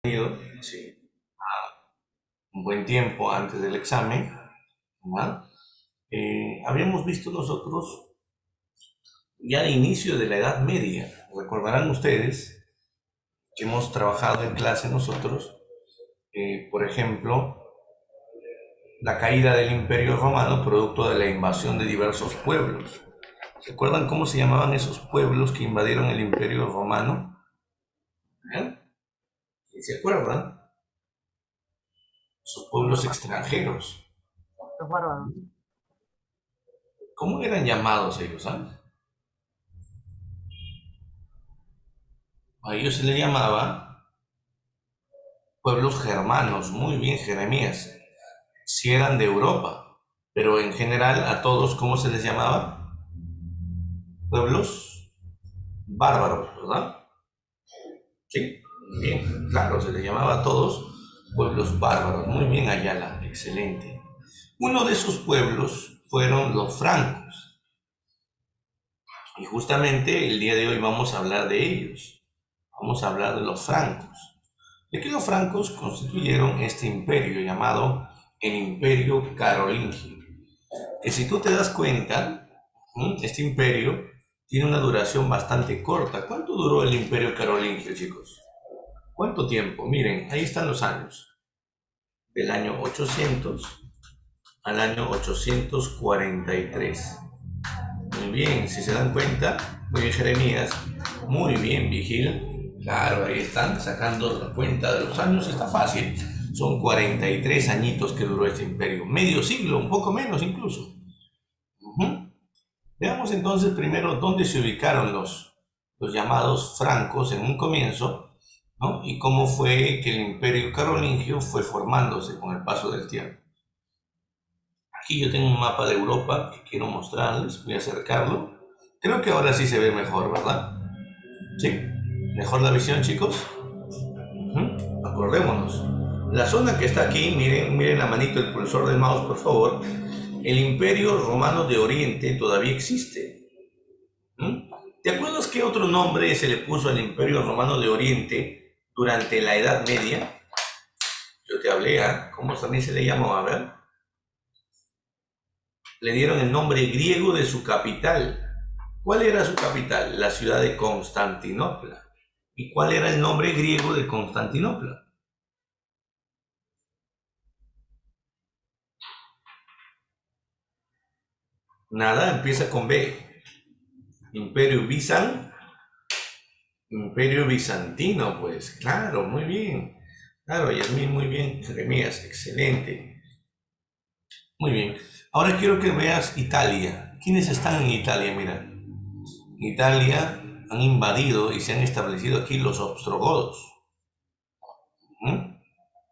Sí, un buen tiempo antes del examen, ¿verdad? Habíamos visto nosotros ya de inicio de la Edad Media. Recordarán ustedes que hemos trabajado en clase nosotros, por ejemplo, la caída del Imperio Romano producto de la invasión de diversos pueblos. ¿Recuerdan cómo se llamaban esos pueblos que invadieron el Imperio Romano? ¿Eh? ¿Sí se acuerdan? Esos pueblos extranjeros. Los bárbaros. ¿Cómo eran llamados ellos? A ellos se les llamaba pueblos germanos, muy bien Jeremías, si eran de Europa, pero en general a todos, ¿cómo se les llamaba? Pueblos bárbaros, ¿verdad? Sí, bien, claro, se les llamaba a todos pueblos bárbaros, muy bien Ayala, excelente. Uno de esos pueblos fueron los francos, y justamente el día de hoy vamos a hablar de ellos, vamos a hablar de los francos. De que los francos constituyeron este imperio llamado el Imperio Carolingio. Que si tú te das cuenta, este imperio tiene una duración bastante corta. ¿Cuánto duró el Imperio Carolingio, chicos? ¿Cuánto tiempo? Miren, ahí están los años. Del año 800 al año 843. Muy bien, si se dan cuenta, muy bien Jeremías, muy bien Vigil, claro, ahí están sacando la cuenta de los años, está fácil, son 43 añitos que duró este imperio, medio siglo, un poco menos incluso. Ujú. Veamos entonces primero dónde se ubicaron los llamados francos en un comienzo, ¿no? Y cómo fue que el imperio carolingio fue formándose con el paso del tiempo. Aquí yo tengo un mapa de Europa que quiero mostrarles, voy a acercarlo. Creo que ahora sí se ve mejor, ¿verdad? Sí, mejor la visión, chicos. Acordémonos. La zona que está aquí, miren la manito del pulsor del mouse, por favor. El Imperio Romano de Oriente todavía existe. ¿Mm? ¿Te acuerdas qué otro nombre se le puso al Imperio Romano de Oriente durante la Edad Media? Yo te hablé, ¿cómo también se le llamó? A ver. Le dieron el nombre griego de su capital. ¿Cuál era su capital? La ciudad de Constantinopla. ¿Y cuál era el nombre griego de Constantinopla? Nada, empieza con B. Imperio Bizan, Imperio Bizantino, pues claro, muy bien. Claro, Yasmín, muy bien. Jeremías, excelente. Muy bien. Ahora quiero que veas Italia. ¿Quiénes están en Italia? Mira, en Italia han invadido y se han establecido aquí los ostrogodos. ¿Mm?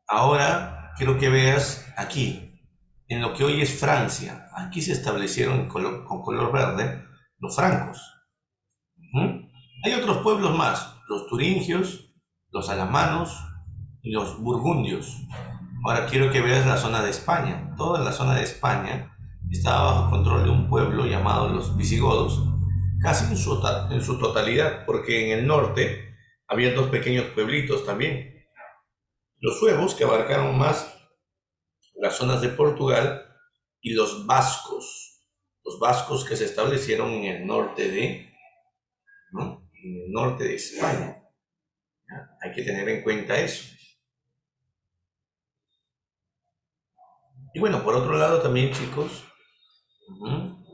Ahora quiero que veas aquí, en lo que hoy es Francia. Aquí se establecieron con color verde los francos. ¿Mm? Hay otros pueblos más, los turingios, los alamanos y los burgundios. Ahora quiero que veas la zona de España. Toda la zona de España estaba bajo control de un pueblo llamado los visigodos, casi en su totalidad, porque en el norte había dos pequeños pueblitos también. Los suevos, que abarcaron más las zonas de Portugal, y los vascos que se establecieron en el norte de, ¿no? En el norte de España. ¿Ya? Hay que tener en cuenta eso. Y bueno, por otro lado también, chicos,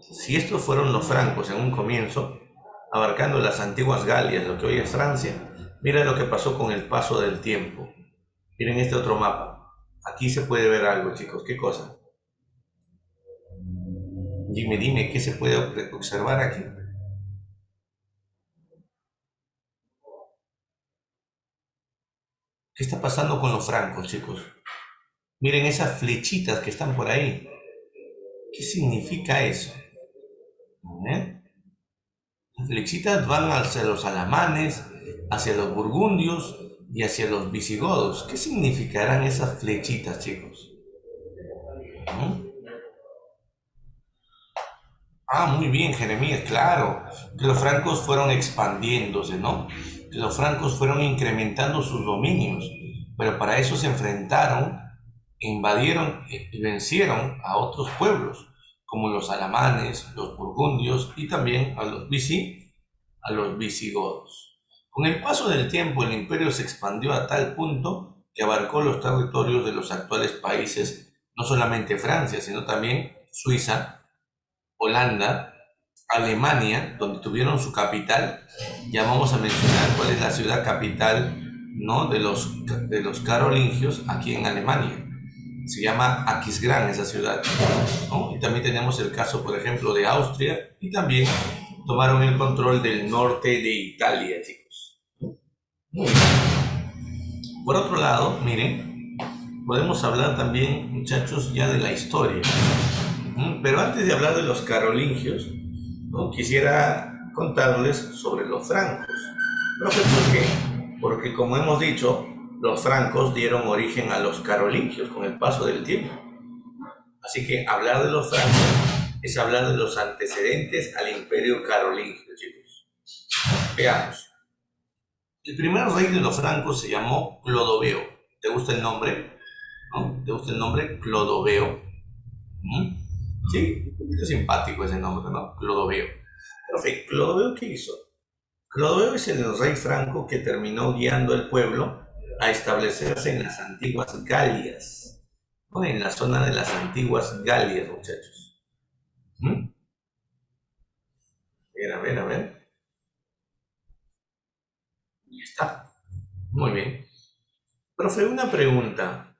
si estos fueron los francos en un comienzo, abarcando las antiguas Galias, lo que hoy es Francia, mira lo que pasó con el paso del tiempo. Miren este otro mapa. Aquí se puede ver algo, chicos. ¿Qué cosa? Dime, ¿qué se puede observar aquí? ¿Qué está pasando con los francos, chicos? Miren esas flechitas que están por ahí. ¿Qué significa eso? ¿Eh? Las flechitas van hacia los alamanes, hacia los burgundios y hacia los visigodos. ¿Qué significarán esas flechitas, chicos? ¿Mm? Muy bien, Jeremías, claro. Que los francos fueron expandiéndose, ¿no? Que los francos fueron incrementando sus dominios. pero para eso se enfrentaron, invadieron y vencieron a otros pueblos, como los alamanes, los burgundios y también a los visigodos. Con el paso del tiempo, el imperio se expandió a tal punto que abarcó los territorios de los actuales países, no solamente Francia, sino también Suiza, Holanda, Alemania, donde tuvieron su capital. Ya vamos a mencionar cuál es la ciudad capital, ¿no?, de los carolingios aquí en Alemania. Se llama Aquisgrán esa ciudad, ¿no? Y también tenemos el caso, por ejemplo, de Austria, y también tomaron el control del norte de Italia, chicos. Por otro lado, miren, podemos hablar también, muchachos, ya de la historia. Pero antes de hablar de los carolingios, ¿no?, quisiera contarles sobre los francos. ¿Por qué? Porque, como hemos dicho, los francos dieron origen a los carolingios con el paso del tiempo. Así que hablar de los francos es hablar de los antecedentes al imperio carolingio, chicos. Veamos. El primer rey de los francos se llamó Clodoveo. ¿Te gusta el nombre? ¿No? ¿Te gusta el nombre? Clodoveo. Sí, es simpático ese nombre, ¿no? Clodoveo. Perfecto. ¿Clodoveo qué hizo? Clodoveo es el rey franco que terminó guiando al pueblo a establecerse en las antiguas Galias, ¿no?, en la zona de las antiguas Galias, muchachos. A ver. Ahí está. Muy bien. Profe, una pregunta.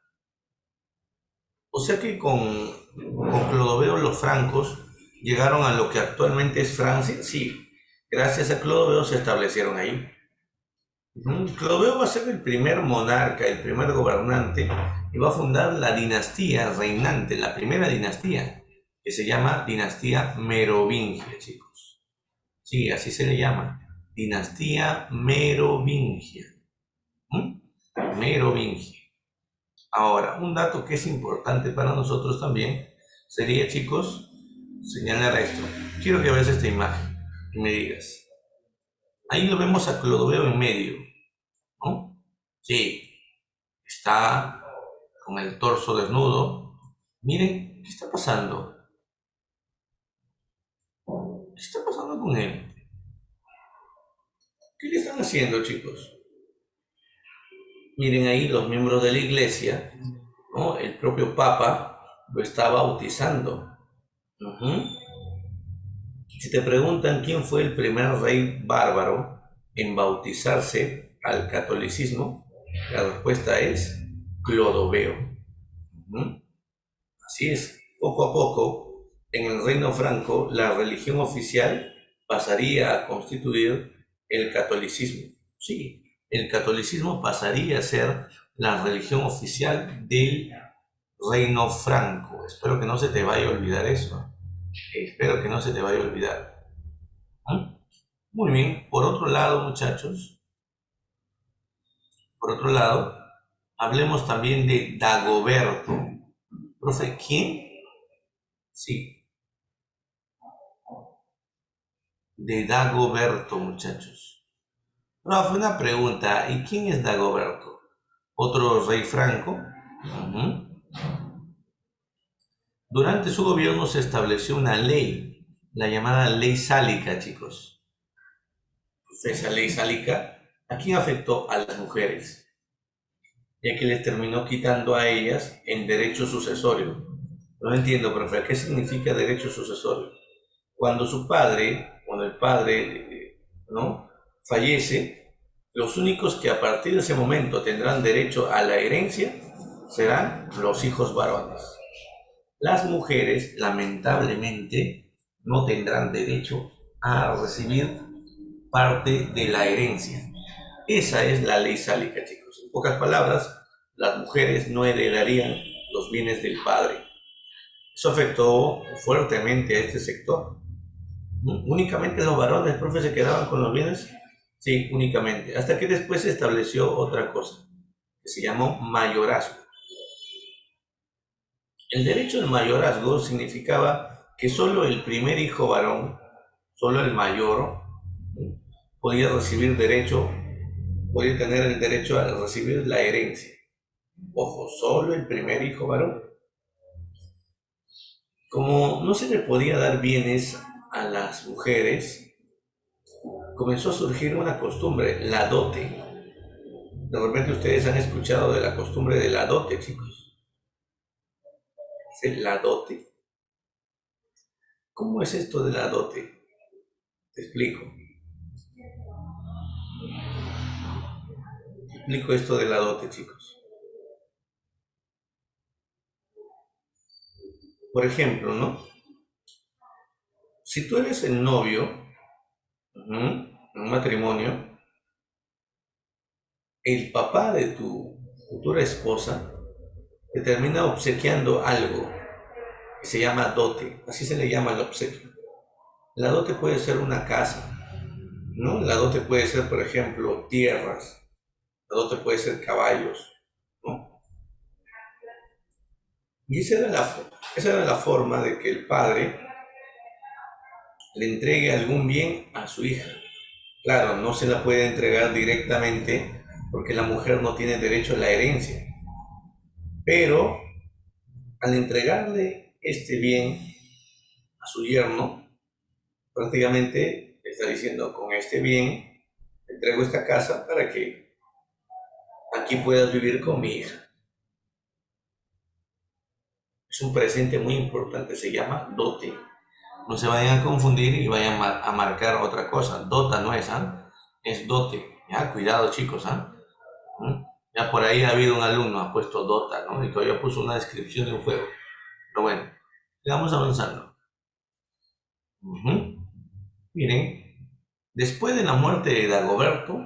O sea que con Clodoveo los francos llegaron a lo que actualmente es Francia. Sí, gracias a Clodoveo se establecieron ahí. Clodoveo va a ser el primer monarca, el primer gobernante, y va a fundar la dinastía reinante, la primera dinastía, que se llama dinastía merovingia, chicos. Sí, así se le llama, dinastía merovingia. Merovingia. Ahora, un dato que es importante para nosotros también sería, chicos, señalar esto. Quiero que veas esta imagen y me digas. Ahí lo vemos a Clodoveo en medio, ¿no? Sí, está con el torso desnudo. Miren, ¿qué está pasando? ¿Qué está pasando con él? ¿Qué le están haciendo, chicos? Miren ahí los miembros de la iglesia, ¿no? El propio Papa lo está bautizando. Si te preguntan quién fue el primer rey bárbaro en bautizarse al catolicismo, la respuesta es Clodoveo. Así es, poco a poco, en el reino franco, la religión oficial pasaría a constituir el catolicismo. Sí, el catolicismo pasaría a ser la religión oficial del reino franco. Espero que no se te vaya a olvidar eso. Espero que no se te vaya a olvidar. Muy bien, por otro lado, muchachos, hablemos también de Dagoberto. Profe, ¿quién? Sí, de Dagoberto, muchachos. Profe, una pregunta, ¿y quién es Dagoberto? ¿Otro rey franco? Durante su gobierno se estableció una ley, la llamada Ley Sálica, chicos. Esa ley sálica, ¿a quién afectó? A las mujeres, ya que les terminó quitando a ellas el derecho sucesorio. No entiendo, profe, ¿qué significa derecho sucesorio? Cuando el padre, ¿no?, fallece, los únicos que a partir de ese momento tendrán derecho a la herencia serán los hijos varones. Las mujeres, lamentablemente, no tendrán derecho a recibir parte de la herencia. Esa es la ley sálica, chicos. En pocas palabras, las mujeres no heredarían los bienes del padre. Eso afectó fuertemente a este sector. Únicamente los varones, profe, se quedaban con los bienes. Sí, únicamente. Hasta que después se estableció otra cosa, que se llamó mayorazgo. El derecho al mayorazgo significaba que solo el primer hijo varón, solo el mayor, podía tener el derecho a recibir la herencia. Ojo, solo el primer hijo varón. Como no se le podía dar bienes a las mujeres, comenzó a surgir una costumbre, la dote. De repente ustedes han escuchado de la costumbre de la dote, chicos. ¿Es la dote? ¿Cómo es esto de la dote? Te explico. Te explico esto de la dote, chicos. Por ejemplo, ¿no? Si tú eres el novio, en un matrimonio, el papá de tu futura esposa te termina obsequiando algo que se llama dote, así se le llama el obsequio. La dote puede ser una casa, ¿no? La dote puede ser, por ejemplo, tierras, la dote puede ser caballos, ¿no? Y esa era la forma de que el padre le entregue algún bien a su hija. Claro, no se la puede entregar directamente porque la mujer no tiene derecho a la herencia, pero al entregarle este bien a su yerno, prácticamente le está diciendo, con este bien, te entrego esta casa para que aquí puedas vivir con mi hija. Es un presente muy importante, se llama dote. No se vayan a confundir y vayan a marcar otra cosa. Dota no es, ¿ah? Es dote. Ya, cuidado chicos, ¿ah? Ya por ahí ha habido un alumno, ha puesto Dota, ¿no? Y todavía puso una descripción de un juego. Pero bueno, sigamos avanzando. Miren, después de la muerte de Dagoberto,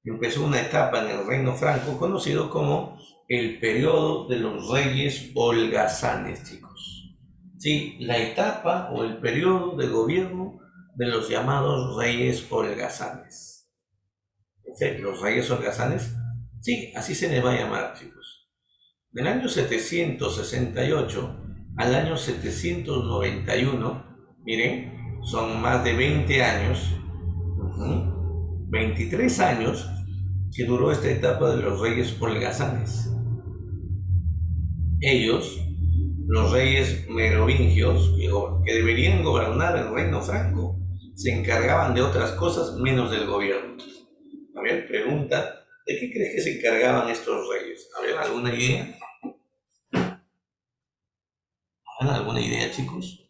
empezó una etapa en el reino franco conocido como el periodo de los reyes holgazanes, chicos. Sí, la etapa o el periodo de gobierno de los llamados reyes holgazanes. Los reyes holgazanes, sí, así se les va a llamar, chicos. Del año 768 al año 791, miren, son más de 20 años, 23 años que duró esta etapa de los reyes holgazanes. Ellos, los reyes merovingios, que deberían gobernar el reino franco, se encargaban de otras cosas menos del gobierno. A ver, pregunta, ¿de qué crees que se encargaban estos reyes? A ver, ¿alguna idea? ¿Alguna idea, chicos?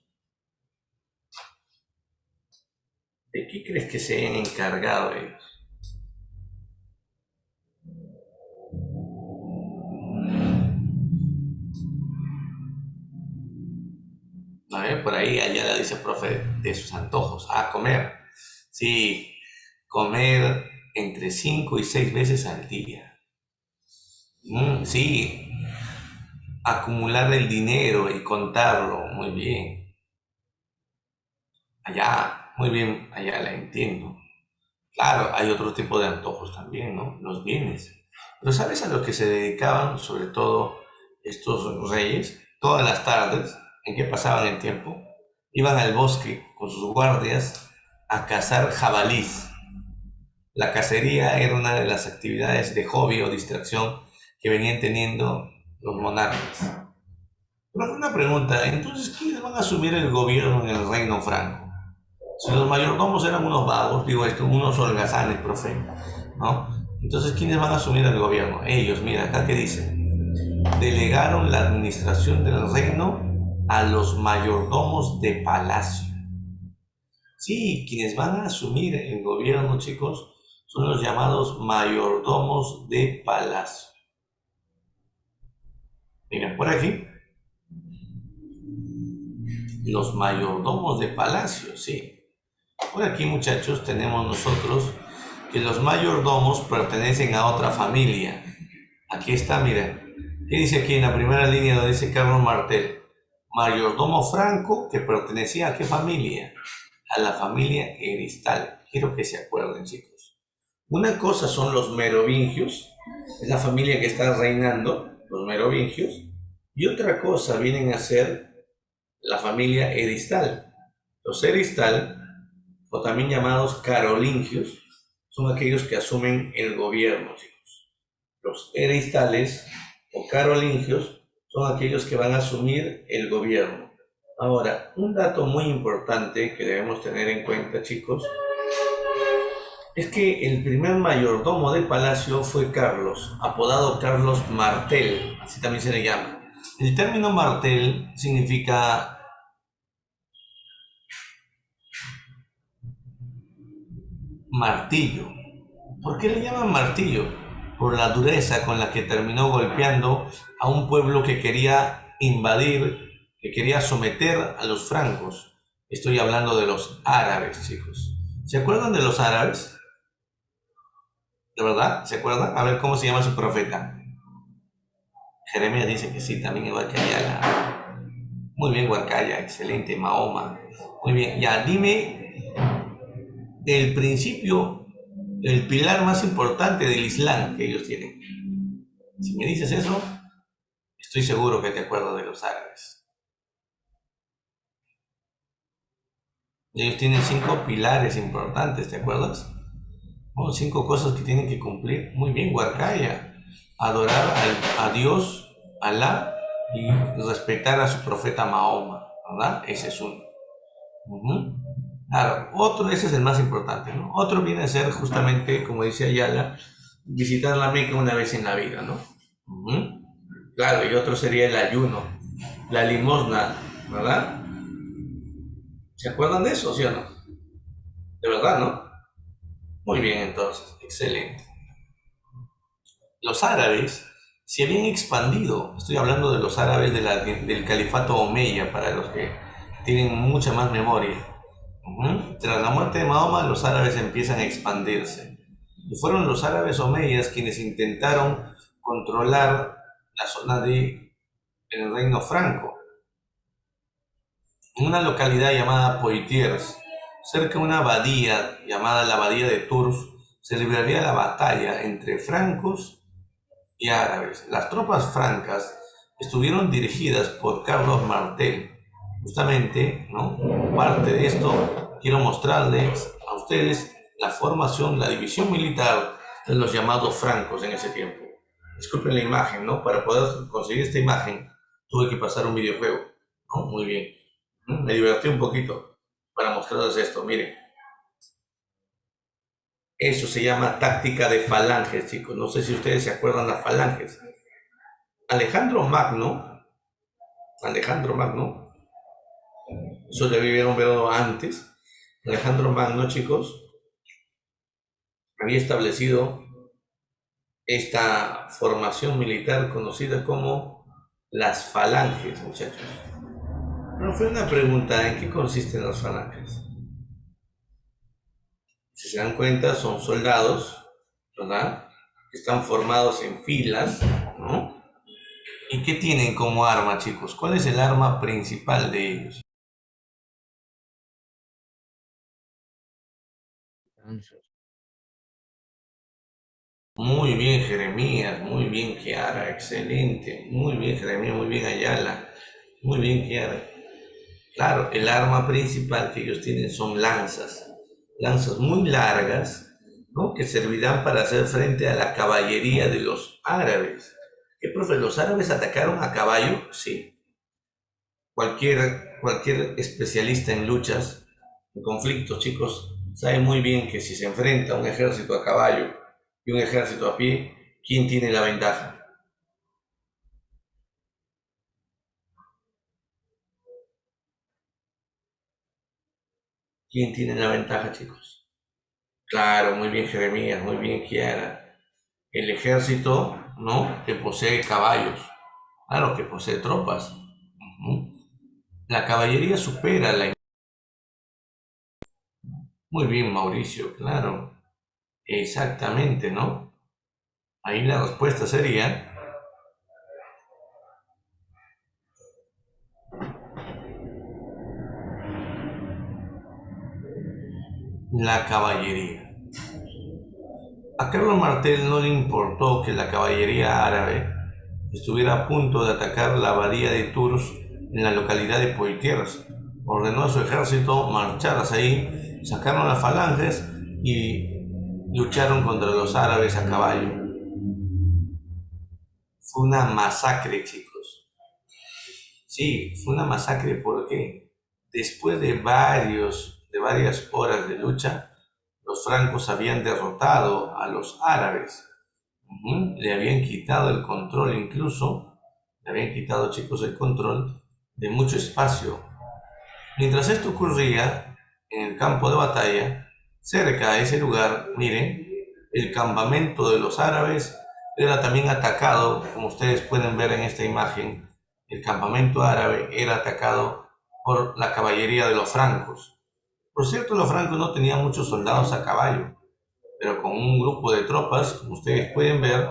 ¿De qué crees que se han encargado ellos? A ver, por ahí allá la dice el profe de sus antojos. Ah, comer. Sí, comer entre 5 y 6 veces al día. Sí, acumular el dinero y contarlo. Muy bien. Allá, muy bien, allá la entiendo. Claro, hay otro tipo de antojos también, ¿no? Los bienes. Pero ¿sabes a lo que se dedicaban, sobre todo estos reyes? Todas las tardes, ¿en qué pasaban el tiempo? Iban al bosque con sus guardias a cazar jabalís. La cacería era una de las actividades de hobby o distracción que venían teniendo los monarcas. Pero una pregunta, entonces, ¿quiénes van a asumir el gobierno en el reino franco? Si los mayordomos eran unos vagos, digo esto, unos holgazanes, profe, ¿no? Entonces, ¿quiénes van a asumir el gobierno? Ellos, mira, acá que dice, delegaron la administración del reino a los mayordomos de palacio. Sí, quienes van a asumir el gobierno, chicos, son los llamados mayordomos de palacio. Miren, por aquí, los mayordomos de palacio, sí. Por aquí, muchachos, tenemos nosotros que los mayordomos pertenecen a otra familia. Aquí está, mira. ¿Qué dice aquí en la primera línea donde dice Carlos Martel? Mayordomo Franco, que pertenecía a qué familia? A la familia Eristal. Quiero que se acuerden, chicos. Una cosa son los merovingios, es la familia que está reinando, los merovingios, y otra cosa vienen a ser la familia Eristal. Los Eristal, o también llamados carolingios, son aquellos que asumen el gobierno, chicos. Los eristales o carolingios son aquellos que van a asumir el gobierno. Ahora, un dato muy importante que debemos tener en cuenta, chicos, es que el primer mayordomo del palacio fue Carlos, apodado Carlos Martel, así también se le llama. El término Martel significa martillo. ¿Por qué le llaman martillo? Por la dureza con la que terminó golpeando a un pueblo que quería invadir, que quería someter a los francos. Estoy hablando de los árabes, chicos. ¿Se acuerdan de los árabes? ¿De verdad? ¿Se acuerdan? A ver cómo se llama su profeta. Jeremías dice que sí, también igual que Ayala. Muy bien, Huarcaya, excelente, Mahoma. Muy bien, ya dime el principio, el pilar más importante del Islam que ellos tienen. Si me dices eso, estoy seguro que te acuerdas de los árabes. Ellos tienen 5 pilares importantes, ¿te acuerdas? Oh, 5 cosas que tienen que cumplir. Muy bien, Huarcaya. Adorar a Dios, Alá, y respetar a su profeta Mahoma, ¿verdad? Ese es uno. Ujú. Claro, otro, ese es el más importante, ¿no? Otro viene a ser justamente, como dice Ayala, visitar la Meca una vez en la vida, ¿no? Ujú. Claro, y otro sería el ayuno, la limosna, ¿verdad? ¿Se acuerdan de eso, sí o no? De verdad, ¿no? Muy bien, entonces, excelente. Los árabes se habían expandido, estoy hablando de los árabes del califato omeya, para los que tienen mucha más memoria. Tras la muerte de Mahoma, los árabes empiezan a expandirse. Y fueron los árabes omeyas quienes intentaron controlar la zona del reino franco. En una localidad llamada Poitiers, cerca de una abadía llamada la Abadía de Tours, se libraría la batalla entre francos y árabes. Las tropas francas estuvieron dirigidas por Carlos Martel. Justamente, ¿no? Como parte de esto, quiero mostrarles a ustedes la formación, la división militar de los llamados francos en ese tiempo. Disculpen la imagen, ¿no? Para poder conseguir esta imagen tuve que pasar un videojuego, ¿no? Muy bien. Me divertí un poquito para mostrarles esto, miren. Eso se llama táctica de falanges, chicos. No sé si ustedes se acuerdan de las falanges. Alejandro Magno, Alejandro Magno, eso debieron verlo antes. Alejandro Magno, chicos, había establecido esta formación militar conocida como las falanges, muchachos. Pero fue una pregunta, ¿en qué consisten las falanges? Si se dan cuenta, son soldados, ¿verdad? Que están formados en filas, ¿no? ¿Y qué tienen como arma, chicos? ¿Cuál es el arma principal de ellos? Muy bien, Jeremías, muy bien, Kiara, excelente. Muy bien, Jeremías, muy bien, Ayala. Muy bien, Kiara. Claro, el arma principal que ellos tienen son lanzas. Lanzas muy largas, ¿no? Que servirán para hacer frente a la caballería de los árabes. ¿Qué, profe? ¿Los árabes atacaron a caballo? Sí. Cualquier especialista en luchas, en conflictos, chicos, sabe muy bien que si se enfrenta un ejército a caballo y un ejército a pie, ¿quién tiene la ventaja? ¿Quién tiene la ventaja, chicos? Claro, muy bien, Jeremías, muy bien, Kiara. El ejército, ¿no? Que posee caballos, claro, que posee tropas. Ujú. La caballería supera la... Muy bien, Mauricio, claro. Exactamente, ¿no? Ahí la respuesta sería la caballería. A Carlos Martel no le importó que la caballería árabe estuviera a punto de atacar la abadía de Tours en la localidad de Poitiers. Ordenó a su ejército marchar hacia ahí, sacaron las falanges y lucharon contra los árabes a caballo. Fue una masacre, chicos. Sí, fue una masacre porque después de varias horas de lucha, los francos habían derrotado a los árabes. Le habían quitado el control incluso, le habían quitado, chicos, el control de mucho espacio. Mientras esto ocurría en el campo de batalla, cerca de ese lugar, miren, el campamento de los árabes era también atacado, como ustedes pueden ver en esta imagen. El campamento árabe era atacado por la caballería de los francos. Por cierto, los francos no tenían muchos soldados a caballo, pero con un grupo de tropas, como ustedes pueden ver,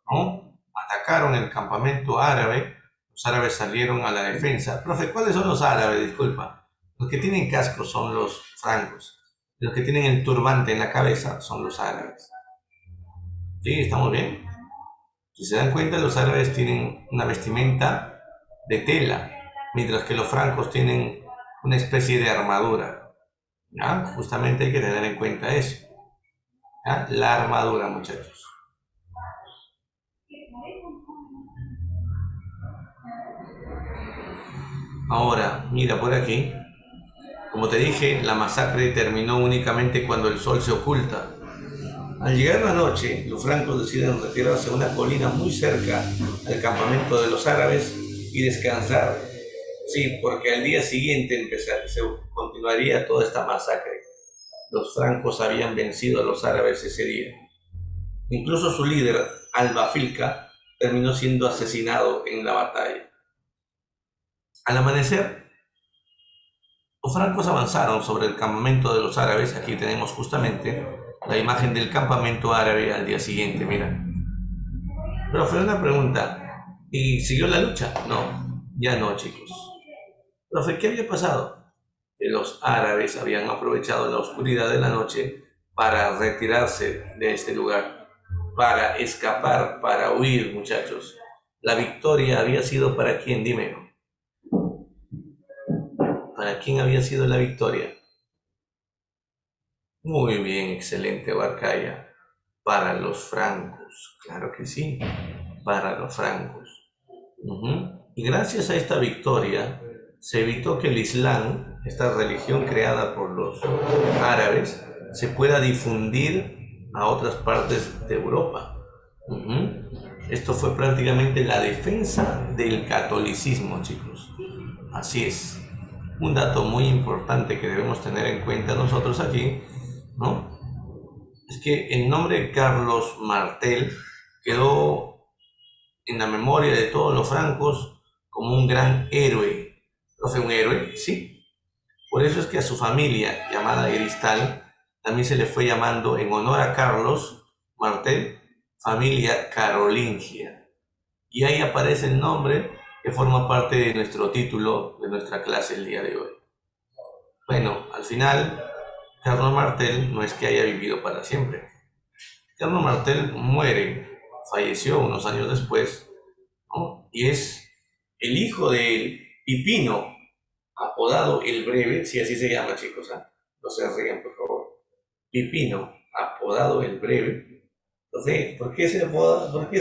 ¿no? Atacaron el campamento árabe. Los árabes salieron a la defensa. Profe, ¿cuáles son los árabes? Disculpa. Los que tienen cascos son los francos. Los que tienen el turbante en la cabeza son los árabes. ¿Sí? ¿Estamos bien? Si se dan cuenta, los árabes tienen una vestimenta de tela, mientras que los francos tienen una especie de armadura. ¿Ya? Justamente hay que tener en cuenta eso. ¿Ya? La armadura, muchachos. Ahora, mira por aquí. Como te dije, la masacre terminó únicamente cuando el sol se oculta. Al llegar la noche, los francos deciden retirarse a una colina muy cerca al campamento de los árabes y descansar. Sí, porque al día siguiente se continuaría toda esta masacre. Los francos habían vencido a los árabes ese día. Incluso su líder, Al-Bafilka, terminó siendo asesinado en la batalla. Al amanecer, los francos avanzaron sobre el campamento de los árabes. Aquí tenemos justamente la imagen del campamento árabe al día siguiente, mira. Pero fue una pregunta. ¿Y siguió la lucha? No, ya no, chicos. Profe, ¿qué había pasado? Que los árabes habían aprovechado la oscuridad de la noche para retirarse de este lugar, para escapar, para huir, muchachos. La victoria había sido para quién, dime. ¿Para quién había sido la victoria? Muy bien, excelente, Barcaya. Para los francos, claro que sí, para los francos. Y gracias a esta victoria se evitó que el Islam, esta religión creada por los árabes, se pueda difundir a otras partes de Europa. Esto fue prácticamente la defensa del catolicismo, chicos. Así es. Un dato muy importante que debemos tener en cuenta nosotros aquí, ¿no? Es que el nombre de Carlos Martel quedó en la memoria de todos los francos como un gran héroe. ¿No fue un héroe? Sí. Por eso es que a su familia, llamada Gristal, también se le fue llamando en honor a Carlos Martel, familia carolingia. Y ahí aparece el nombre que forma parte de nuestro título de nuestra clase el día de hoy. Bueno, al final, Carlos Martel no es que haya vivido para siempre. Carlos Martel muere, falleció unos años después, ¿no? Y es el hijo de Pipino, apodado el Breve, si así se llama, chicos, ¿eh? No se rían, por favor. Pipino, apodado el Breve. Entonces, ¿por qué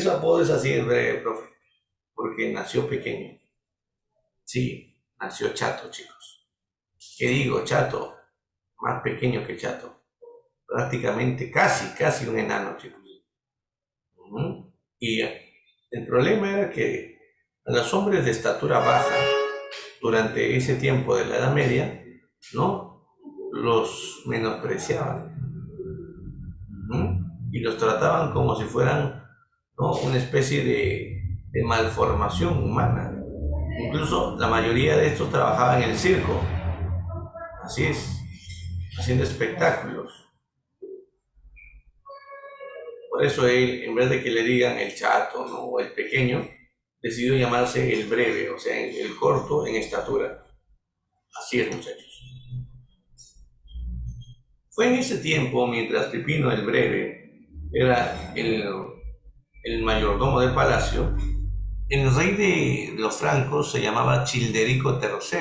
su apodo es así, el Breve, profe? Porque nació pequeño. Sí, nació chato, chicos. ¿Qué digo, chato? Más pequeño que chato. Prácticamente, casi un enano, chicos. Y el problema era que a los hombres de estatura baja, durante ese tiempo de la Edad Media, ¿no? Los menospreciaban. Y los trataban como si fueran, ¿no? Una especie de malformación humana. Incluso la mayoría de estos trabajaban en el circo, así es, haciendo espectáculos. Por eso él, en vez de que le digan el chato, ¿no? O el pequeño, decidió llamarse el breve, o sea, el corto en estatura. Así es, muchachos. Fue en ese tiempo, mientras Pipino el Breve era el mayordomo del palacio, el rey de los francos se llamaba Childerico III.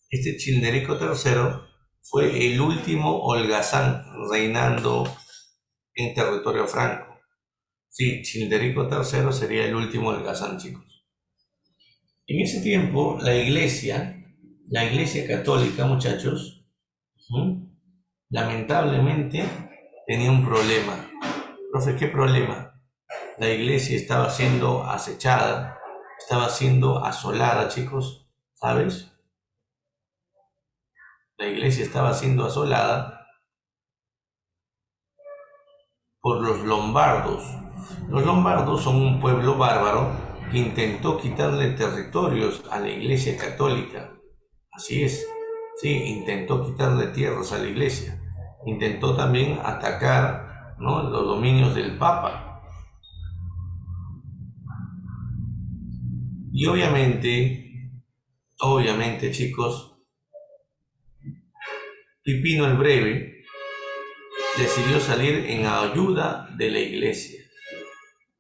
Este Childerico III fue el último holgazán reinando en territorio franco. Sí, Childerico III sería el último holgazán, chicos. En ese tiempo, la iglesia católica, muchachos, ¿m? Lamentablemente tenía un problema. Profe, ¿qué problema? La iglesia estaba siendo acechada, estaba siendo asolada, chicos, ¿sabes? La iglesia estaba siendo asolada por los lombardos. Los lombardos son un pueblo bárbaro que intentó quitarle territorios a la iglesia católica. Así es, sí, intentó quitarle tierras a la iglesia. Intentó también atacar, ¿no?, los dominios del Papa. Y obviamente, chicos, Pipino el Breve decidió salir en ayuda de la iglesia.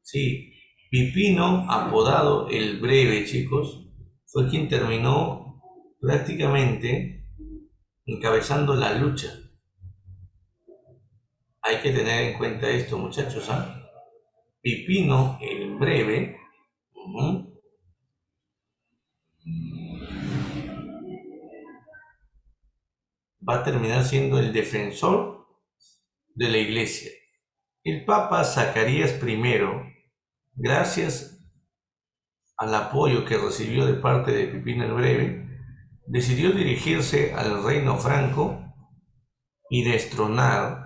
Sí, Pipino, apodado el Breve, chicos, fue quien terminó prácticamente encabezando la lucha. Hay que tener en cuenta esto, muchachos, ¿ah? Pipino el Breve, va a terminar siendo el defensor de la iglesia. El Papa Zacarías I, gracias al apoyo que recibió de parte de Pipino el Breve, decidió dirigirse al reino franco y destronar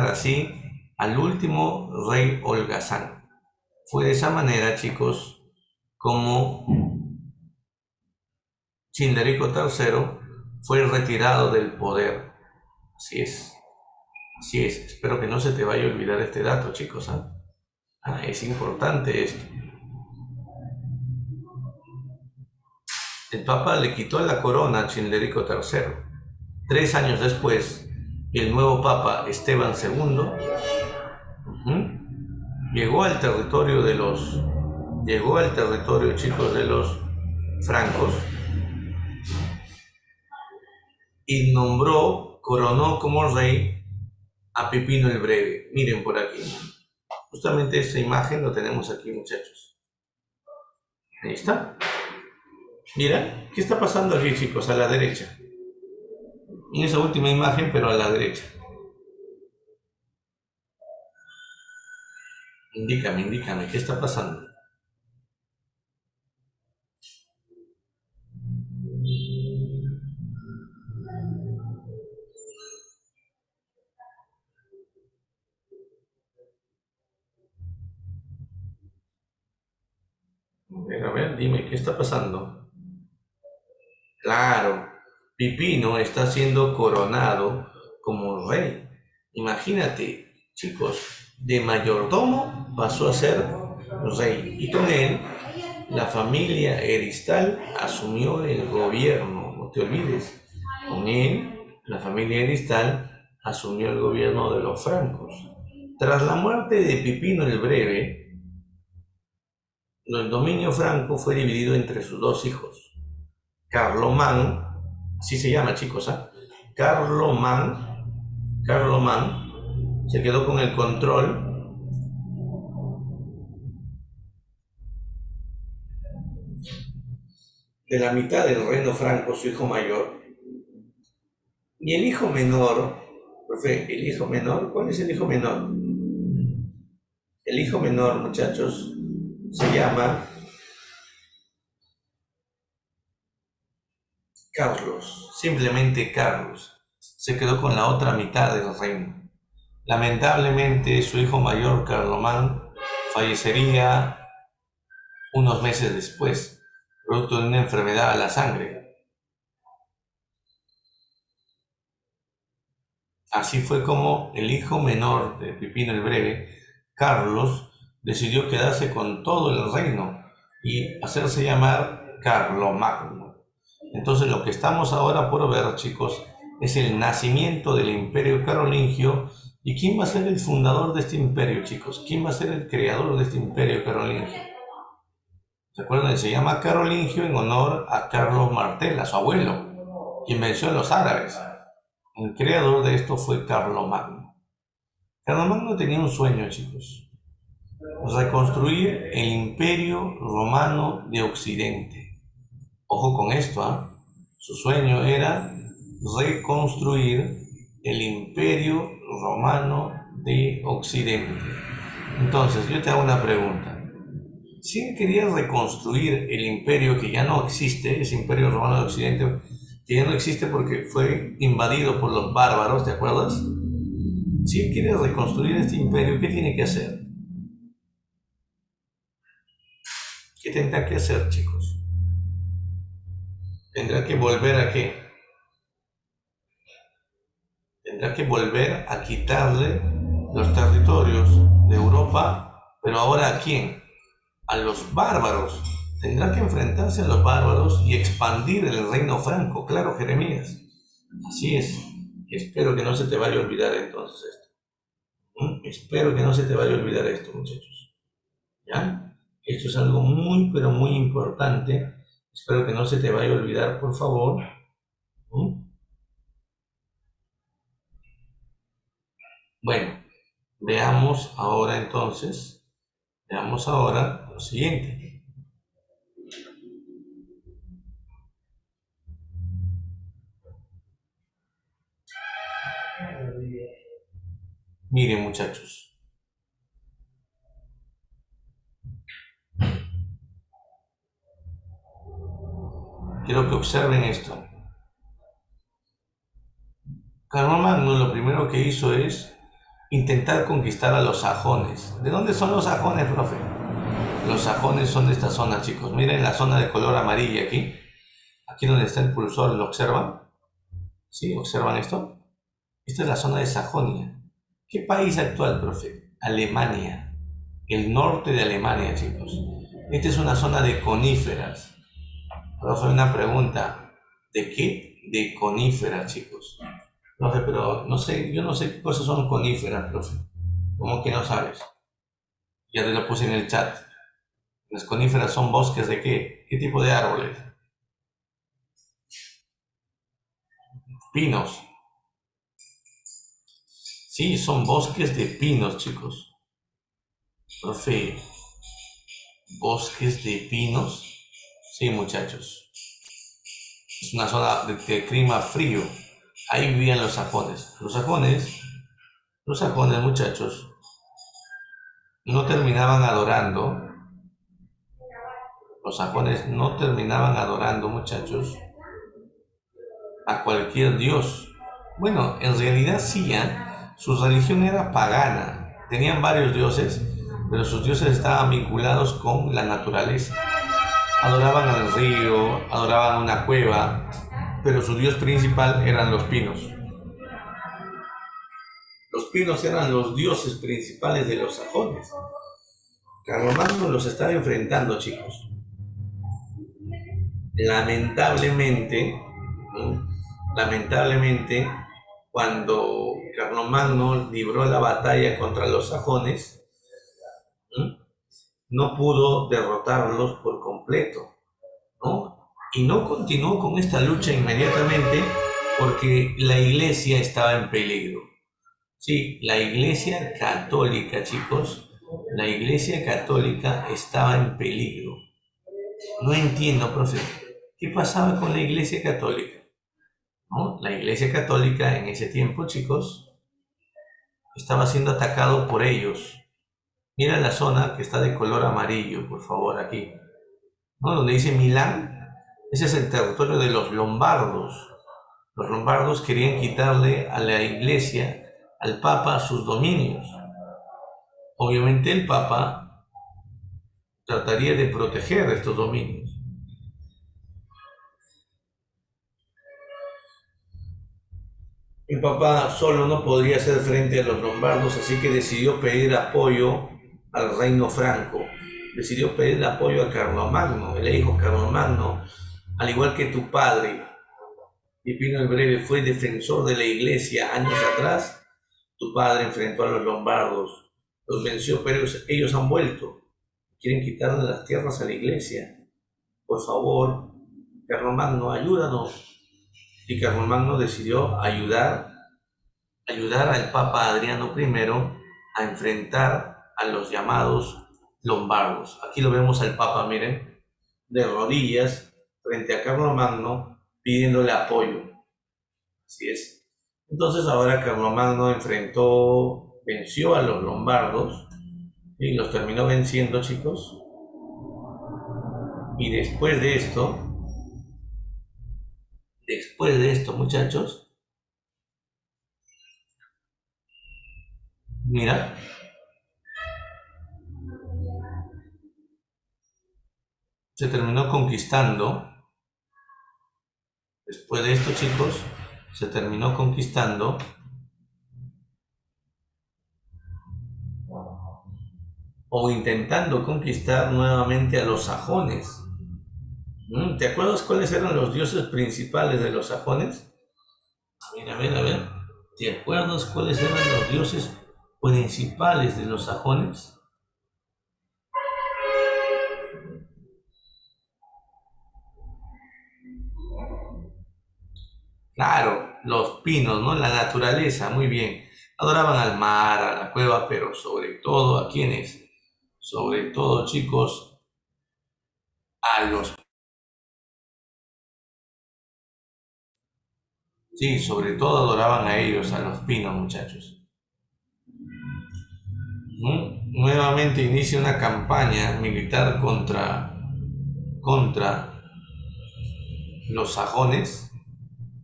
así al último rey holgazán. Fue de esa manera, chicos, como Childerico III fue retirado del poder. Así es, así es. Espero que no se te vaya a olvidar este dato, chicos, ¿ah? Es importante esto. El Papa le quitó la corona a Childerico III. 3 años después, el nuevo Papa Esteban II llegó al territorio, chicos, de los francos y coronó como rey a Pipino el Breve. Miren por aquí. Justamente esta imagen lo tenemos aquí, muchachos. Ahí está. Mira, ¿qué está pasando aquí, chicos? A la derecha. En esa última imagen, pero a la derecha. Indícame, ¿qué está pasando? A ver, dime, ¿qué está pasando? Claro, Pipino está siendo coronado como rey. Imagínate, chicos, de mayordomo pasó a ser rey. Y con él, la familia Eristal asumió el gobierno. No te olvides, con él, la familia Eristal asumió el gobierno de los francos. Tras la muerte de Pipino el Breve, el dominio franco fue dividido entre sus dos hijos. Carlomán, así se llama, chicos, ¿ah? Carlomán se quedó con el control de la mitad del reino franco, su hijo mayor, y el hijo menor, profe, ¿cuál es el hijo menor? El hijo menor, muchachos, se llama Carlos, simplemente Carlos. Se quedó con la otra mitad del reino. Lamentablemente, su hijo mayor, Carlomán, fallecería unos meses después, producto de una enfermedad a la sangre. Así fue como el hijo menor de Pipino el Breve, Carlos, decidió quedarse con todo el reino y hacerse llamar Carlomagno. Entonces lo que estamos ahora por ver, chicos, es el nacimiento del imperio carolingio. ¿Y quién va a ser el fundador de este imperio, chicos? ¿Quién va a ser el creador de este imperio carolingio? Recuerden, se llama carolingio en honor a Carlos Martel, a su abuelo, quien venció a los árabes. El creador de esto fue Carlomagno. Carlomagno tenía un sueño, chicos: reconstruir el Imperio Romano de Occidente. Ojo con esto, ¿ah? Su sueño era reconstruir el Imperio Romano de Occidente. Entonces, yo te hago una pregunta. Si él quería reconstruir el imperio que ya no existe, ese Imperio Romano de Occidente, que ya no existe porque fue invadido por los bárbaros, ¿te acuerdas? Si él quiere reconstruir este imperio, ¿qué tiene que hacer? ¿Qué tendrá que hacer, chicos? Tendrá que volver a qué? Tendrá que volver a quitarle los territorios de Europa, pero ahora ¿a quién? A los bárbaros. Tendrá que enfrentarse a los bárbaros y expandir el reino franco. Claro, Jeremías. Así es. Espero que no se te vaya a olvidar entonces esto. Espero que no se te vaya a olvidar esto, muchachos. ¿Ya? Esto es algo muy, pero muy importante. Espero que no se te vaya a olvidar, por favor. Bueno, veamos ahora entonces, veamos ahora lo siguiente. Miren, muchachos, quiero que observen esto. Carlomagno lo primero que hizo es intentar conquistar a los sajones. ¿De dónde son los sajones, profe? Los sajones son de esta zona, chicos. Miren la zona de color amarilla aquí. Aquí donde está el pulsor, ¿lo observan? ¿Sí? ¿Observan esto? Esta es la zona de Sajonia. ¿Qué país actual, profe? Alemania. El norte de Alemania, chicos. Esta es una zona de coníferas. Profe, una pregunta. ¿De qué? De coníferas, chicos. Profe, pero no sé, yo no sé qué cosas son coníferas, profe. ¿Cómo que no sabes? Ya te lo puse en el chat. Las coníferas son bosques de qué? ¿Qué tipo de árboles? Pinos. Sí, son bosques de pinos, chicos. Profe, bosques de pinos. Sí, muchachos. Es una zona de clima frío. Ahí vivían los sajones. Los sajones, muchachos, no terminaban adorando. Los sajones no terminaban adorando, muchachos, a cualquier dios. Bueno, en realidad sí, ¿eh? Su religión era pagana. Tenían varios dioses, pero sus dioses estaban vinculados con la naturaleza. Adoraban al río, adoraban una cueva, pero su dios principal eran los pinos. Los pinos eran los dioses principales de los sajones. Carlomagno los estaba enfrentando, chicos. Lamentablemente, ¿no? Lamentablemente, cuando Carlomagno libró la batalla contra los sajones, ¿no? No pudo derrotarlos por completo, ¿no? Y no continuó con esta lucha inmediatamente porque la iglesia estaba en peligro. Sí, la iglesia católica, chicos, la iglesia católica estaba en peligro. No entiendo, profe, ¿qué pasaba con la iglesia católica? ¿No? La iglesia católica en ese tiempo, chicos, estaba siendo atacado por ellos. Mira la zona que está de color amarillo, por favor, aquí, ¿no? Donde dice Milán, ese es el territorio de los lombardos. Los lombardos querían quitarle a la iglesia, al papa, sus dominios. Obviamente el papa trataría de proteger estos dominios. El papa solo no podría hacer frente a los lombardos, así que decidió pedir apoyo al reino franco. Decidió pedir apoyo a Carlomagno. Le dijo: Carlomagno, al igual que tu padre, Pipino el Breve, fue defensor de la iglesia años atrás, tu padre enfrentó a los lombardos, los venció, pero ellos han vuelto. Quieren quitarle las tierras a la iglesia. Por favor, Carlomagno, ayúdanos. Y Carlomagno decidió ayudar al Papa Adriano I a enfrentar a los llamados lombardos. Aquí lo vemos al Papa, miren, de rodillas frente a Carlomagno pidiéndole apoyo. Así es. Entonces ahora Carlomagno venció a los lombardos y los terminó venciendo, chicos. Y después de esto, muchachos, mira, se terminó conquistando. Después de esto, chicos, se terminó conquistando o intentando conquistar nuevamente a los sajones. ¿Te acuerdas cuáles eran los dioses principales de los sajones? A ver. ¿Te acuerdas cuáles eran los dioses principales de los sajones? Claro, los pinos, ¿no? La naturaleza, muy bien. Adoraban al mar, a la cueva, pero sobre todo, ¿a quiénes? Sobre todo, chicos, a los... Sí, sobre todo adoraban a ellos, a los pinos, muchachos. Nuevamente inicia una campaña militar contra los sajones.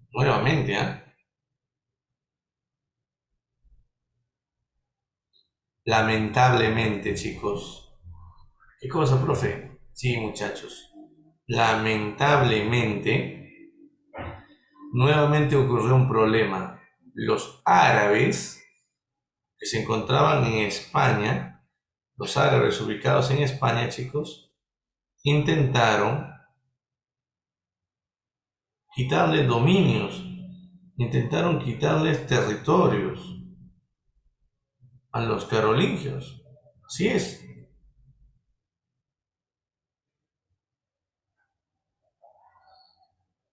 Nuevamente, ¿ah? Lamentablemente, chicos. ¿Qué cosa, profe? Sí, muchachos. Lamentablemente, nuevamente ocurrió un problema. Los árabes que se encontraban en España, los árabes ubicados en España, chicos, intentaron quitarles dominios, intentaron quitarles territorios a los carolingios. Así es.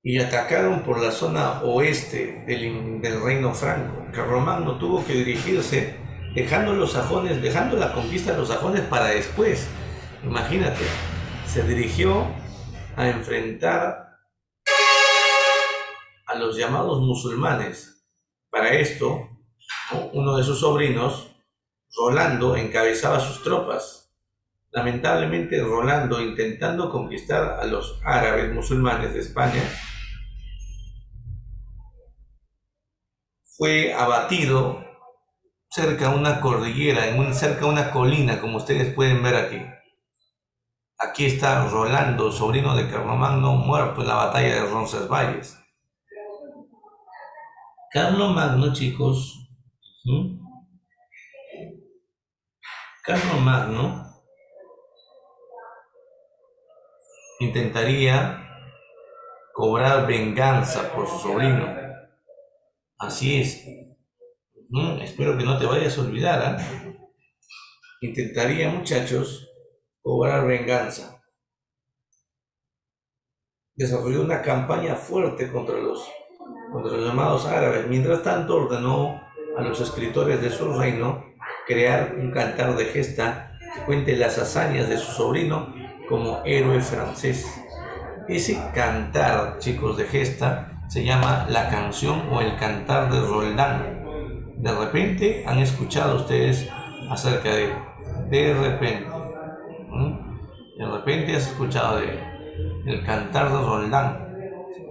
Y atacaron por la zona oeste del reino franco. Carlomagno tuvo que dirigirse dejando la conquista de los sajones para después. Imagínate, se dirigió a enfrentar a los llamados musulmanes. Para esto, uno de sus sobrinos, Rolando, encabezaba sus tropas. Lamentablemente, Rolando, intentando conquistar a los árabes musulmanes de España, fue abatido cerca a una cordillera, cerca a una colina, como ustedes pueden ver aquí. Aquí está Rolando, sobrino de Carlomagno, muerto en la batalla de Roncesvalles. Carlomagno, chicos, Carlomagno intentaría cobrar venganza por su sobrino. Así es. Espero que no te vayas a olvidar, ¿eh? Intentaría, muchachos, cobrar venganza. Desarrolló una campaña fuerte contra los llamados árabes. Mientras tanto, ordenó a los escritores de su reino crear un cantar de gesta que cuente las hazañas de su sobrino como héroe francés. Ese cantar, chicos, de gesta se llama la canción o el cantar de Roldán. De repente han escuchado ustedes acerca de él. De repente. De repente has escuchado de el cantar de Roldán.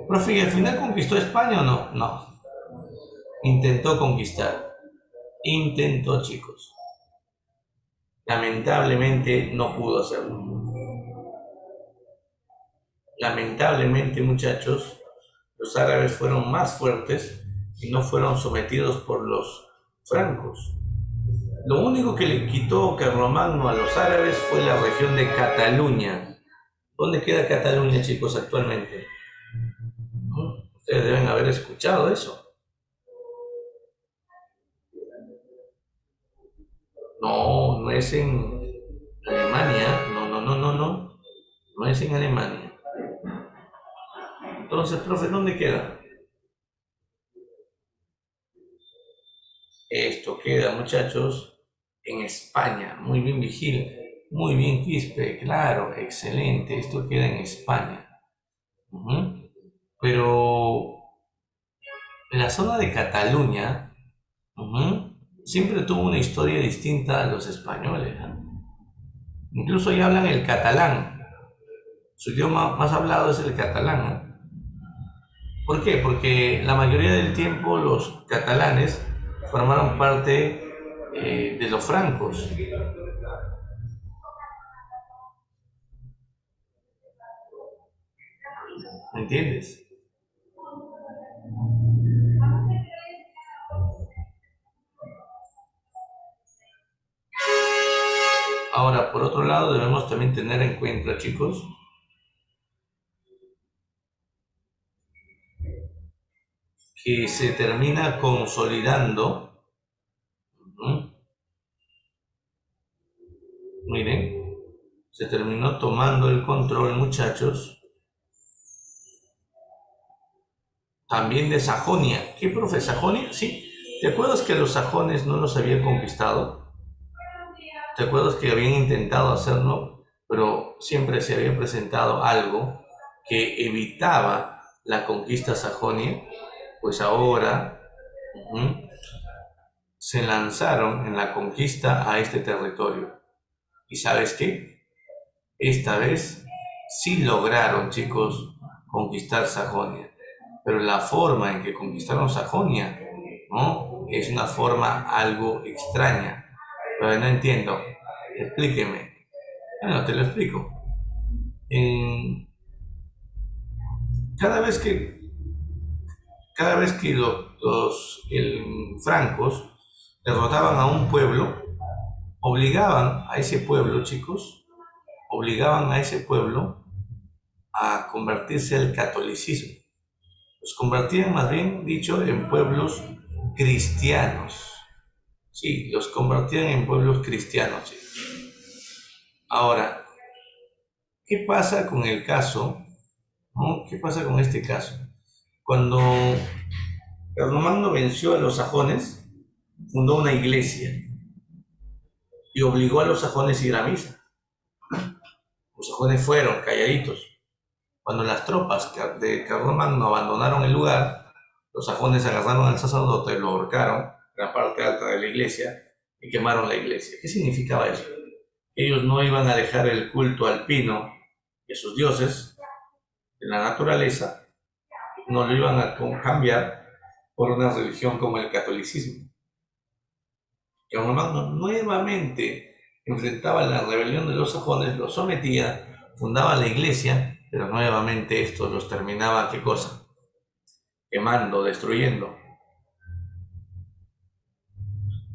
Profe, ¿y al final conquistó España o no? No. Intentó conquistar. Intentó, chicos. Lamentablemente no pudo hacerlo. Lamentablemente, muchachos, los árabes fueron más fuertes y no fueron sometidos por los francos. Lo único que le quitó Carlomagno a los árabes fue la región de Cataluña. ¿Dónde queda Cataluña, chicos, actualmente? Ustedes deben haber escuchado eso. No, no es en Alemania. No. No es en Alemania. Entonces, profe, ¿dónde queda? Esto queda, muchachos, En España. Muy bien, Vigil. Muy bien, Quispe. Claro, excelente. Esto queda en España. Ujú. Pero la zona de Cataluña, ujú, siempre tuvo una historia distinta a los españoles, ¿no? Incluso ya hablan el catalán. Su idioma más hablado es el catalán, ¿no? ¿Por qué? Porque la mayoría del tiempo los catalanes formaron parte de los francos. ¿Me entiendes? Ahora, por otro lado, debemos también tener en cuenta, chicos, que se termina consolidando, ¿no? Miren, se terminó tomando el control, muchachos, también de Sajonia. ¿Qué, profe? ¿Sajonia? Sí. ¿Te acuerdas que los sajones no los habían conquistado? ¿Te acuerdas que habían intentado hacerlo, pero siempre se había presentado algo que evitaba la conquista sajonia? Pues ahora, ujú, se lanzaron en la conquista a este territorio. ¿Y sabes qué? Esta vez sí lograron, chicos, conquistar Sajonia. Pero la forma en que conquistaron Sajonia, ¿no? Es una forma algo extraña. Pero no entiendo. Explíqueme. Bueno, te lo explico. En- cada vez que, cada vez que francos derrotaban a un pueblo, obligaban a ese pueblo, chicos, obligaban a ese pueblo a convertirse al catolicismo. Los convertían, más bien dicho, en pueblos cristianos. Sí, los convertían en pueblos cristianos, chicos. Ahora, ¿qué pasa con el caso? ¿No? ¿Qué pasa con este caso? Cuando Carlomagno venció a los sajones, fundó una iglesia y obligó a los sajones a ir a misa. Los sajones fueron calladitos. Cuando las tropas de Carlomagno abandonaron el lugar, los sajones agarraron al sacerdote, lo ahorcaron en la parte alta de la iglesia y quemaron la iglesia. ¿Qué significaba eso? Ellos no iban a dejar el culto al pino y a sus dioses de la naturaleza, no lo iban a cambiar por una religión como el catolicismo. Carlomagno nuevamente enfrentaba la rebelión de los sajones, los sometía, fundaba la iglesia, pero nuevamente esto los terminaba, ¿qué cosa? Quemando, destruyendo.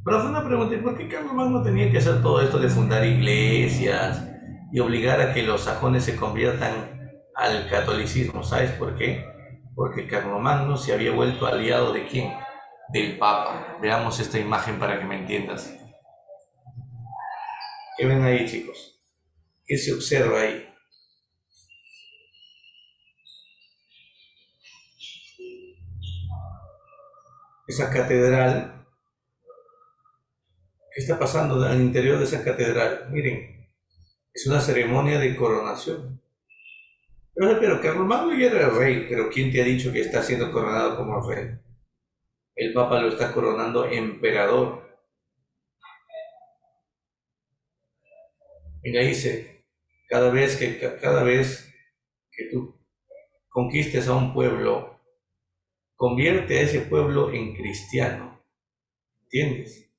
Pero fue una pregunta, ¿y por qué Carlomagno tenía que hacer todo esto de fundar iglesias y obligar a que los sajones se conviertan al catolicismo? ¿Sabes por qué? Porque Carlomagno se había vuelto aliado ¿de quién? Del Papa. Veamos esta imagen para que me entiendas. ¿Qué ven ahí, chicos? ¿Qué se observa ahí? Esa catedral, ¿qué está pasando al interior de esa catedral? Miren, es una ceremonia de coronación. Pero Carlomagno ya era rey, pero ¿quién te ha dicho que está siendo coronado como rey? El Papa lo está coronando emperador. Mira, dice, cada vez que tú conquistes a un pueblo, convierte a ese pueblo en cristiano. ¿Entiendes?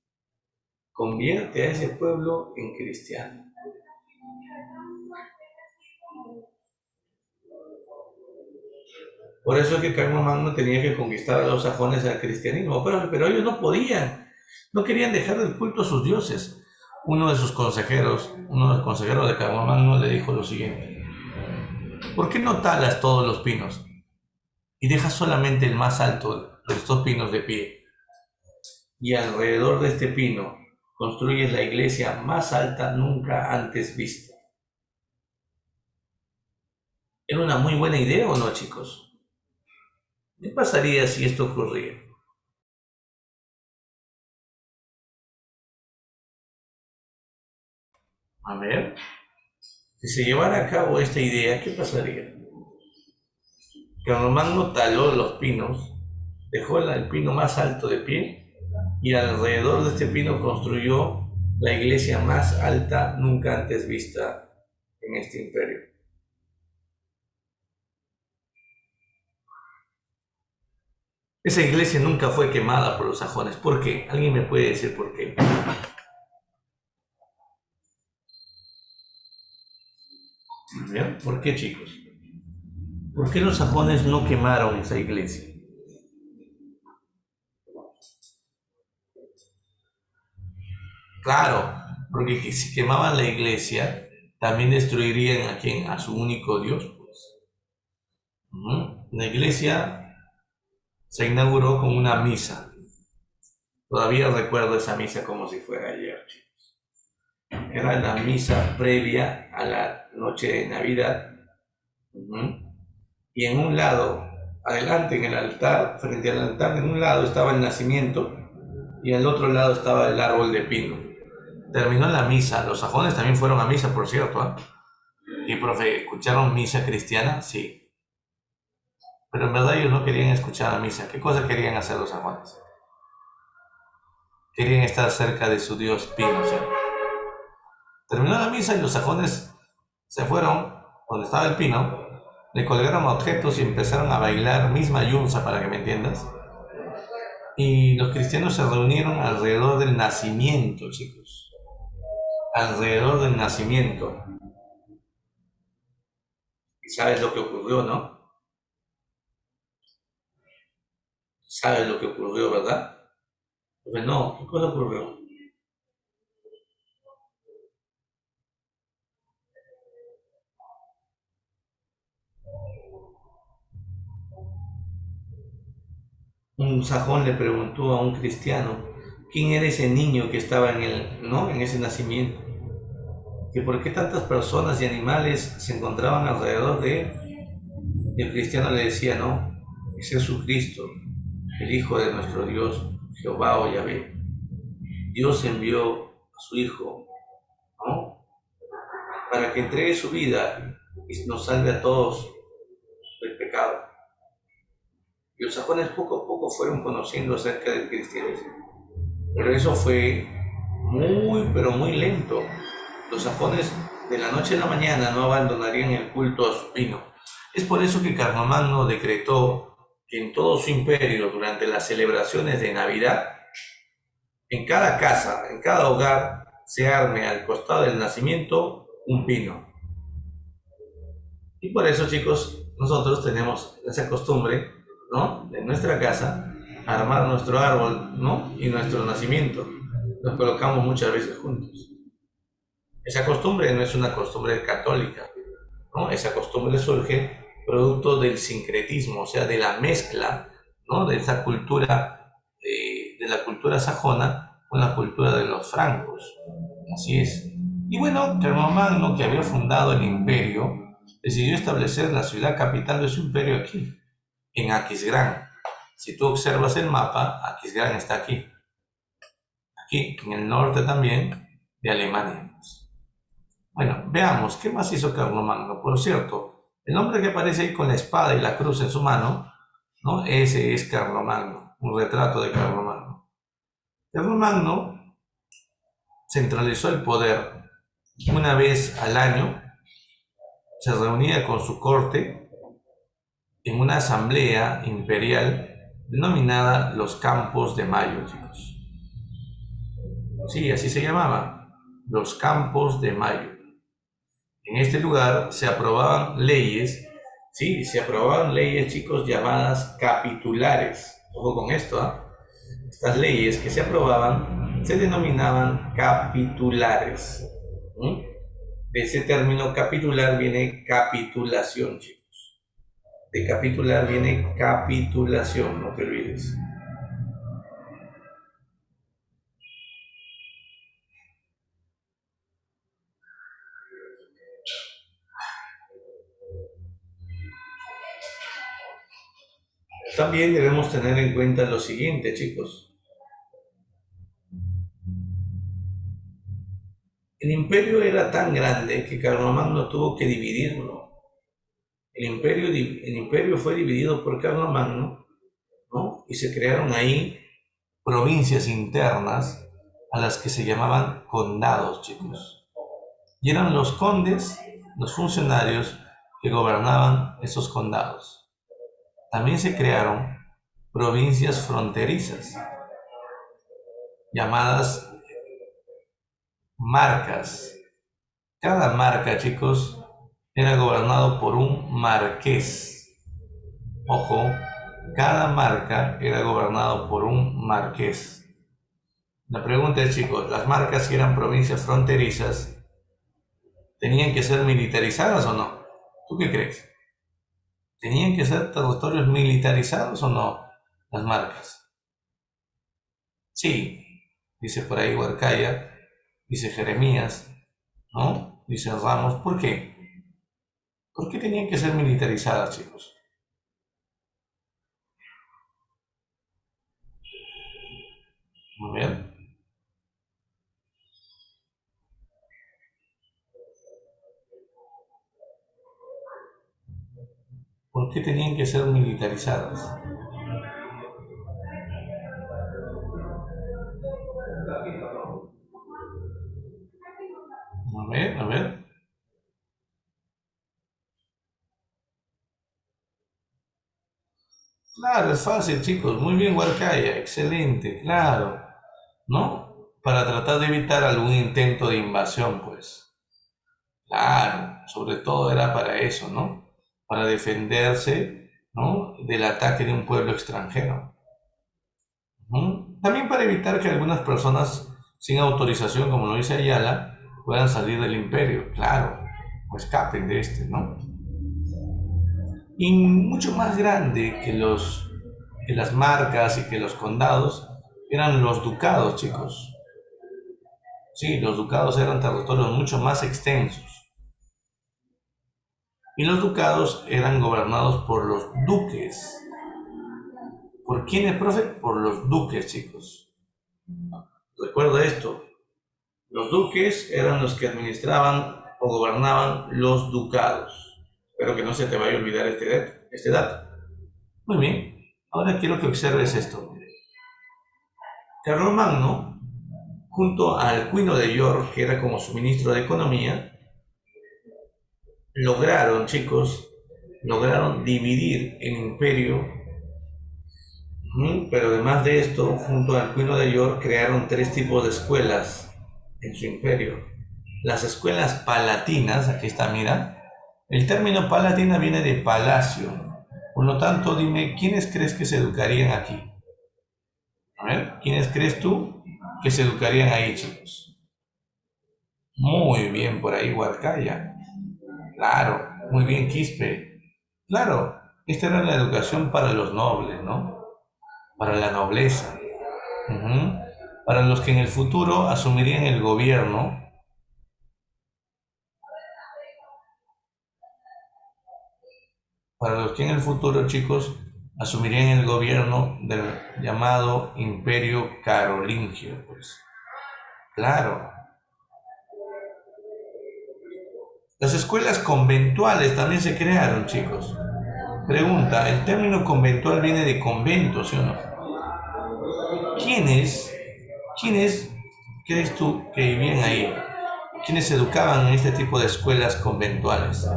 Convierte a ese pueblo en cristiano. Por eso es que Carlomagno tenía que conquistar a los sajones al cristianismo, pero ellos no podían, no querían dejar el culto a sus dioses. Uno de los consejeros de Carlomagno le dijo lo siguiente: ¿por qué no talas todos los pinos y dejas solamente el más alto de estos pinos de pie? Y alrededor de este pino construyes la iglesia más alta nunca antes vista. ¿Era una muy buena idea o no, chicos? ¿Qué pasaría si esto ocurría? A ver, si se llevara a cabo esta idea, ¿qué pasaría? Carlomagno taló los pinos, dejó el pino más alto de pie y alrededor de este pino construyó la iglesia más alta nunca antes vista en este imperio. Esa iglesia nunca fue quemada por los sajones. ¿Por qué? ¿Alguien me puede decir por qué? ¿Ya? ¿Por qué, chicos? ¿Por qué los sajones no quemaron esa iglesia? Claro, porque si quemaban la iglesia, también destruirían a quién, a su único Dios, pues. La iglesia se inauguró con una misa. Todavía recuerdo esa misa como si fuera ayer, chicos. Era la misa previa a la noche de Navidad. Y en un lado, adelante en el altar, frente al altar, en un lado estaba el nacimiento y al otro lado estaba el árbol de pino. Terminó la misa, los sajones también fueron a misa, por cierto, ¿eh? Y profe, ¿escucharon misa cristiana? Sí. Pero en verdad ellos no querían escuchar la misa. ¿Qué cosa querían hacer los sajones? Querían estar cerca de su dios Pino, ¿sí? Terminó la misa y los sajones se fueron donde estaba el pino, le colgaron objetos y empezaron a bailar misma yunza, para que me entiendas. Y los cristianos se reunieron alrededor del nacimiento, chicos. Alrededor del nacimiento. ¿Y sabes lo que ocurrió, no? ¿Sabes lo que ocurrió, verdad? Pues no, ¿qué cosa ocurrió? Un sajón le preguntó a un cristiano quién era ese niño que estaba en ¿no? En ese nacimiento. Que por qué tantas personas y animales se encontraban alrededor de él. Y el cristiano le decía, no, es Jesucristo, el Hijo de nuestro Dios, Jehová o Yahvé. Dios envió a su Hijo, ¿no? Para que entregue su vida y nos salve a todos del pecado. Y los sajones poco a poco fueron conociendo acerca del cristianismo. Pero eso fue muy, pero muy lento. Los sajones de la noche a la mañana no abandonarían el culto a su pino. Es por eso que Carlomagno decretó que en todo su imperio, durante las celebraciones de Navidad, en cada casa, en cada hogar, se arme al costado del nacimiento un pino. Y por eso, chicos, nosotros tenemos esa costumbre, ¿no? De nuestra casa, armar nuestro árbol, ¿no? Y nuestro nacimiento. Los colocamos muchas veces juntos. Esa costumbre no es una costumbre católica, ¿no? Esa costumbre surge producto del sincretismo, o sea, de la mezcla, ¿no? De esa cultura, de la cultura sajona con la cultura de los francos. Así es. Y bueno, Carlomagno, que había fundado el imperio, decidió establecer la ciudad capital de su imperio aquí, en Aquisgrán. Si tú observas el mapa, Aquisgrán está aquí, en el norte también de Alemania. Bueno, veamos, ¿qué más hizo Carlomagno? Por cierto, el hombre que aparece ahí con la espada y la cruz en su mano, ¿no? Ese es Carlomagno, un retrato de Carlomagno. Carlomagno centralizó el poder una vez al año, se reunía con su corte en una asamblea imperial denominada los Campos de Mayo, chicos. Sí, así se llamaba, los Campos de Mayo. En este lugar se aprobaban leyes, sí, se aprobaban leyes, chicos, llamadas capitulares. Ojo con esto, ¿ah? Estas leyes que se aprobaban se denominaban capitulares. ¿Mm? De ese término capitular viene capitulación, chicos. De capitular viene capitulación, no te olvides. También debemos tener en cuenta lo siguiente, chicos. El imperio era tan grande que Carlomagno tuvo que dividirlo. El imperio fue dividido por Carlomagno, ¿no? Y se crearon ahí provincias internas a las que se llamaban condados, chicos. Y eran los condes, los funcionarios que gobernaban esos condados. También se crearon provincias fronterizas, llamadas marcas. Cada marca, chicos, era gobernado por un marqués. Ojo, cada marca era gobernado por un marqués. La pregunta es, chicos, ¿las marcas, si eran provincias fronterizas, tenían que ser militarizadas o no? ¿Tú qué crees? ¿Tenían que ser territorios militarizados o no las marcas? Sí, dice por ahí Huarcaya, dice Jeremías, ¿no? Dice Ramos. ¿Por qué? ¿Por qué tenían que ser militarizadas, chicos? A ver, ¿por qué tenían que ser militarizadas? A ver, a ver. Claro, es fácil, chicos. Muy bien, Huarcaya. Excelente, claro. ¿No? Para tratar de evitar algún intento de invasión, pues. Claro, sobre todo era para eso, ¿no? Para defenderse, ¿no? Del ataque de un pueblo extranjero. Ujú. También para evitar que algunas personas sin autorización, como lo dice Ayala, puedan salir del imperio, claro, o escapen de este, ¿no? Y mucho más grande que las marcas y que los condados eran los ducados, chicos. Sí, los ducados eran territorios mucho más extensos. Y los ducados eran gobernados por los duques. ¿Por quiénes, profe? Por los duques, chicos. Recuerda esto. Los duques eran los que administraban o gobernaban los ducados. Espero que no se te vaya a olvidar este dato. Muy bien. Ahora quiero que observes esto. Carlomagno, junto al Cuino de York, que era como su ministro de Economía, lograron, chicos, lograron dividir el imperio. Pero además de esto, junto al Cuino de York, crearon tres tipos de escuelas en su imperio. Las escuelas palatinas, aquí está, mira. El término palatina viene de palacio. Por lo tanto, dime, ¿quiénes crees que se educarían aquí? A ver, ¿quiénes crees tú que se educarían ahí, chicos? Muy bien, por ahí Huarcaya. Claro, muy bien, Quispe. Claro, esta era la educación para los nobles, ¿no? Para la nobleza. Ujú. Para los que en el futuro asumirían el gobierno, para los que en el futuro, chicos, asumirían el gobierno del llamado Imperio Carolingio, pues. Claro. Las escuelas conventuales también se crearon, chicos. Pregunta, ¿el término conventual viene de convento, sí o no? ¿Quiénes, quiénes crees tú que vivían ahí? ¿Quiénes se educaban en este tipo de escuelas conventuales?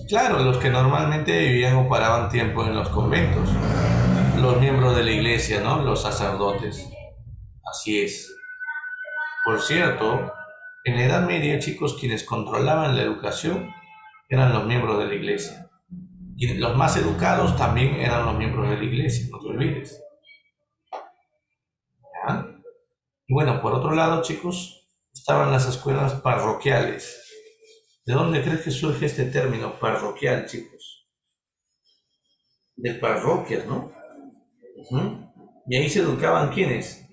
Claro, los que normalmente vivían o paraban tiempo en los conventos, los miembros de la iglesia, ¿no? Los sacerdotes. Así es. Por cierto, en la Edad Media, chicos, quienes controlaban la educación eran los miembros de la iglesia. Y los más educados también eran los miembros de la iglesia, no te olvides. ¿Ya? Y bueno, por otro lado, chicos, estaban las escuelas parroquiales. ¿De dónde crees que surge este término parroquial, chicos? De parroquias, ¿no? Ujú. Y ahí se educaban ¿quiénes?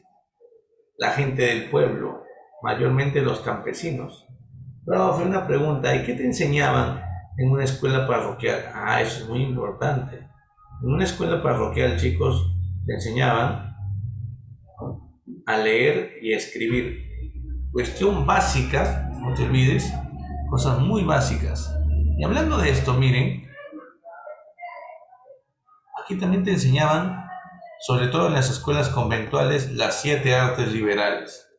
La gente del pueblo, mayormente los campesinos. Pero fue una pregunta, ¿y qué te enseñaban en una escuela parroquial? Ah, eso es muy importante. En una escuela parroquial, chicos, te enseñaban a leer y a escribir. Cuestión básica, no te olvides, cosas muy básicas. Y hablando de esto, miren, aquí también te enseñaban, sobre todo en las escuelas conventuales, las 7 artes liberales.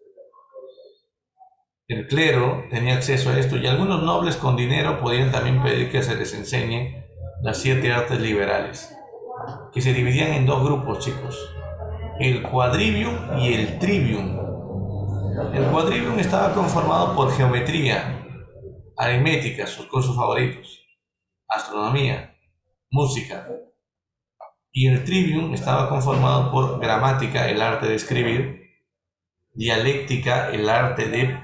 El clero tenía acceso a esto y algunos nobles con dinero podían también pedir que se les enseñe las 7 artes liberales, que se dividían en dos grupos, chicos: el quadrivium y el trivium. El quadrivium estaba conformado por geometría, aritmética, sus cursos favoritos, astronomía, música, y el trivium estaba conformado por gramática, el arte de escribir, dialéctica, el arte de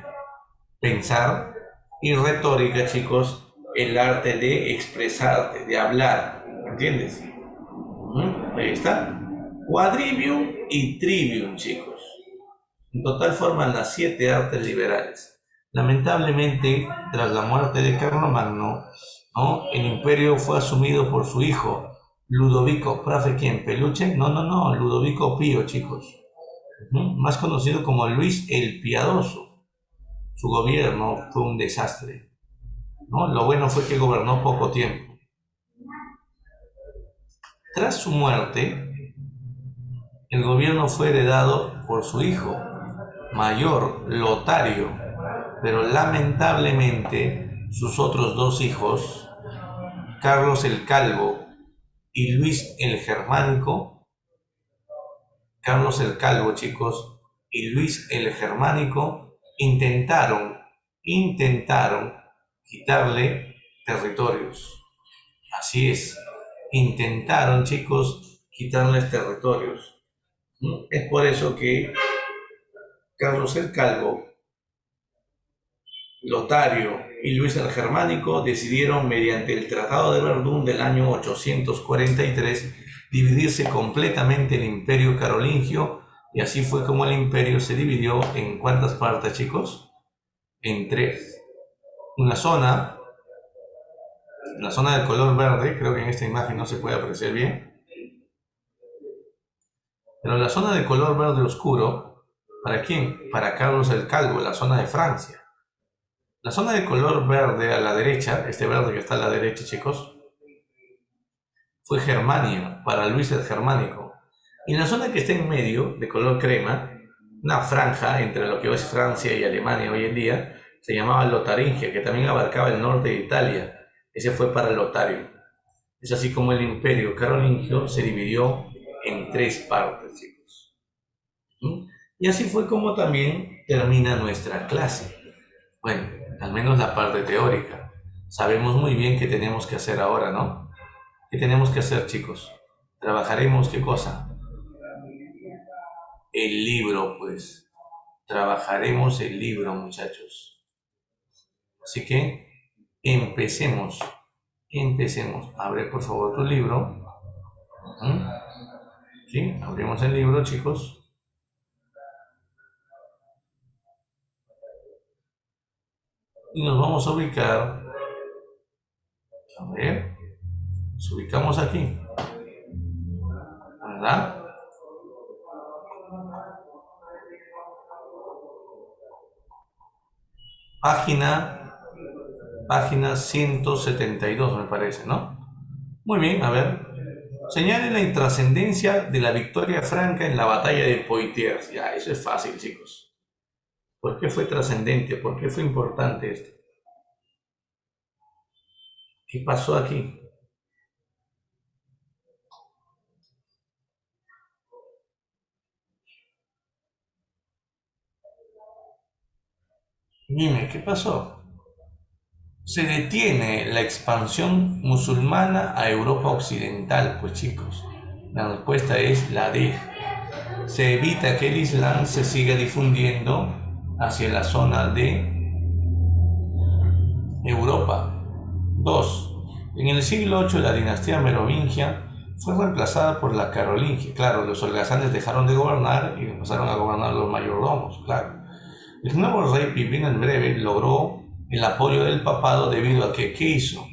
pensar, y retórica, chicos, el arte de expresarte, de hablar, ¿entiendes? Ahí está. Quadrivium y trivium, chicos. En total forman las 7 artes liberales. Lamentablemente, tras la muerte de Carlomagno, ¿no?, el imperio fue asumido por su hijo, Ludovico. ¿Profe quién? ¿Peluche? No, no, no, Ludovico Pío, chicos. Más conocido como Luis el Piadoso. Su gobierno fue un desastre, ¿no? Lo bueno fue que gobernó poco tiempo. Tras su muerte, el gobierno fue heredado por su hijo mayor, Lotario, pero lamentablemente sus otros dos hijos, Carlos el Calvo y Luis el Germánico, Carlos el Calvo, chicos, y Luis el Germánico intentaron quitarle territorios. Así es, intentaron, chicos, quitarles territorios. Es por eso que Carlos el Calvo, Lotario y Luis el Germánico decidieron, mediante el Tratado de Verdún del año 843, dividirse completamente el Imperio Carolingio, y así fue como el imperio se dividió en ¿cuántas partes, chicos? En 3. Una zona, la zona del color verde, creo que en esta imagen no se puede apreciar bien, pero la zona de color verde oscuro, ¿para quién? Para Carlos el Calvo, la zona de Francia. La zona de color verde a la derecha, este verde que está a la derecha, chicos, fue Germania, para Luis el Germánico. Y la zona que está en medio, de color crema, una franja entre lo que hoy es Francia y Alemania hoy en día, se llamaba Lotaringia, que también abarcaba el norte de Italia. Ese fue para Lotario. Es así como el imperio carolingio se dividió en 3 partes, chicos. Y así fue como también termina nuestra clase. Bueno, al menos la parte teórica. Sabemos muy bien qué tenemos que hacer ahora, ¿no? ¿Qué tenemos que hacer, chicos? Trabajaremos, ¿qué cosa? El libro, pues. Trabajaremos el libro, muchachos. Así que empecemos. Empecemos. Abre, por favor, tu libro. ¿Sí? Abrimos el libro, chicos. Y nos vamos a ubicar. A ver. Nos ubicamos aquí. ¿Verdad? Página 172, me parece, ¿no? Muy bien, a ver. Señale la intrascendencia de la victoria franca en la batalla de Poitiers. Ya, eso es fácil, chicos. ¿Por qué fue trascendente? ¿Por qué fue importante esto? ¿Qué pasó aquí? Dime, ¿qué pasó? Se detiene la expansión musulmana a Europa Occidental, pues chicos. La respuesta es la D. Se evita que el Islam se siga difundiendo hacia la zona de Europa. 2. En el siglo VIII la dinastía merovingia fue reemplazada por la carolingia. Claro, los holgazanes dejaron de gobernar y empezaron a gobernar los mayordomos, claro. El nuevo rey Pipino en breve logró el apoyo del papado debido a que, ¿qué hizo?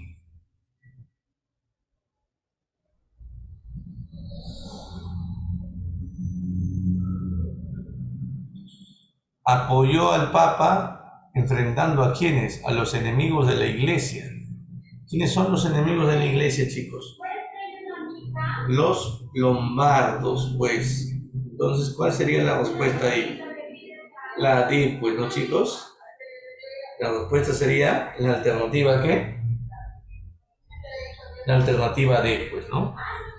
apoyó al Papa enfrentando a quienes, a los enemigos de la Iglesia. ¿Quiénes son los enemigos de la Iglesia, chicos? Los lombardos, pues. Entonces, ¿cuál sería la respuesta ahí? La D, pues, ¿no, chicos? La respuesta sería la alternativa, ¿qué? La alternativa D, pues, ¿no?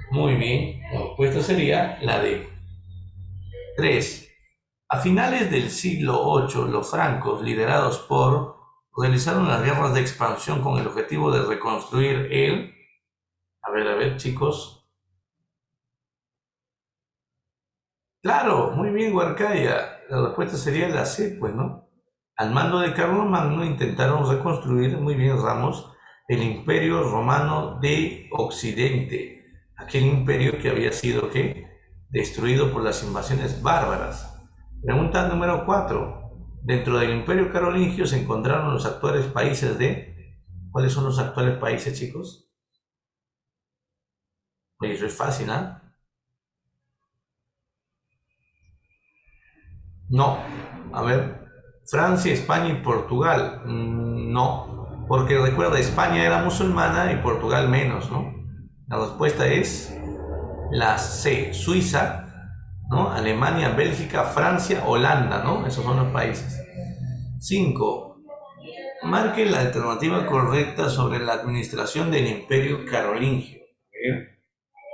Muy bien, la respuesta sería la D. 3. A finales del siglo VIII, los francos, liderados por, realizaron las guerras de expansión con el objetivo de reconstruir el... A ver, chicos. Claro, muy bien, Huarcaya. La respuesta sería la C, pues, ¿no? Al mando de Carlomagno intentaron reconstruir, muy bien, Ramos, el Imperio Romano de Occidente, aquel imperio que había sido, ¿qué? Destruido por las invasiones bárbaras. Pregunta número 4. Dentro del Imperio Carolingio se encontraron los actuales países de... ¿Cuáles son los actuales países, chicos? Oye, eso es fácil, ¿ah? No. A ver. Francia, España y Portugal. No. Porque recuerda, España era musulmana y Portugal menos, ¿no? La respuesta es la C. Suiza, ¿no? Alemania, Bélgica, Francia, Holanda, ¿no? Esos son los países. 5. Marque la alternativa correcta sobre la administración del Imperio Carolingio.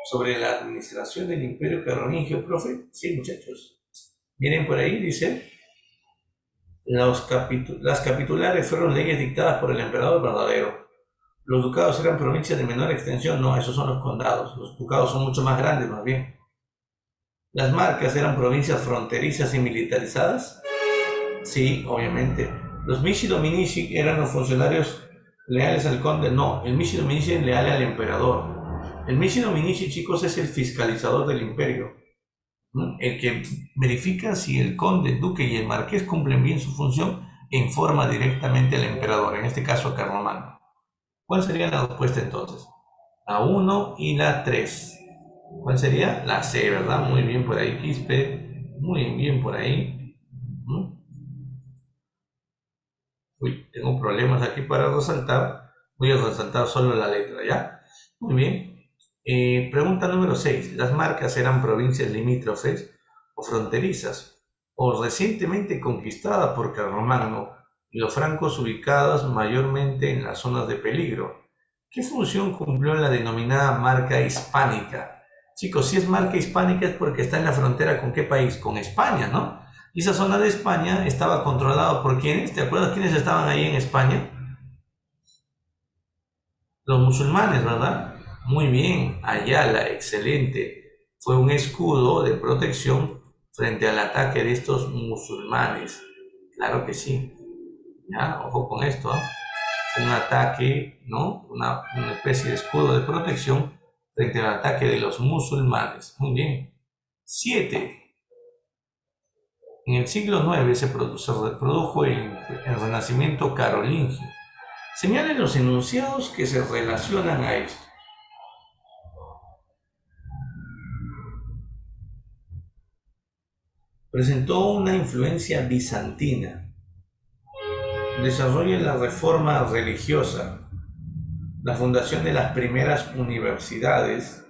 Sobre la administración del Imperio Carolingio, profe. Sí, muchachos. Miren por ahí, dice, las capitulares fueron leyes dictadas por el emperador verdadero. Los ducados eran provincias de menor extensión, no, esos son los condados. Los ducados son mucho más grandes, más bien. Las marcas eran provincias fronterizas y militarizadas. Sí, obviamente. Los Michi Dominici eran los funcionarios leales al conde. No, el Michi Dominici es leal al emperador. El Michi Dominici, chicos, es el fiscalizador del imperio, ¿no? El que verifica si el conde, el duque y el marqués cumplen bien su función e informa directamente al emperador, en este caso a Carlomagno. ¿Cuál sería la respuesta entonces? La 1 y la 3. ¿Cuál sería? La C, ¿verdad? Muy bien por ahí, Quispe. Muy bien por ahí. Uy, tengo problemas aquí para resaltar. Voy a resaltar solo la letra, ¿ya? Muy bien. Pregunta número 6. ¿Las marcas eran provincias limítrofes o fronterizas o recientemente conquistadas por Carlomagno y los francos ubicadas mayormente en las zonas de peligro? ¿Qué función cumplió la denominada marca hispánica? Chicos, si es marca hispánica es porque está en la frontera con qué país? Con España, ¿no? Y esa zona de España estaba controlada por ¿quiénes? ¿Te acuerdas quiénes estaban ahí en España? Los musulmanes, ¿verdad? Muy bien, Ayala, excelente. Fue un escudo de protección frente al ataque de estos musulmanes. Claro que sí. ¿Ya? Ojo con esto, ¿eh? Un ataque, ¿no? Una especie de escudo de protección frente al ataque de los musulmanes. Muy bien. 7. En el siglo IX se reprodujo el renacimiento carolingio. Señalen los enunciados que se relacionan a esto. Presentó una influencia bizantina. Desarrolla la reforma religiosa, la fundación de las primeras universidades.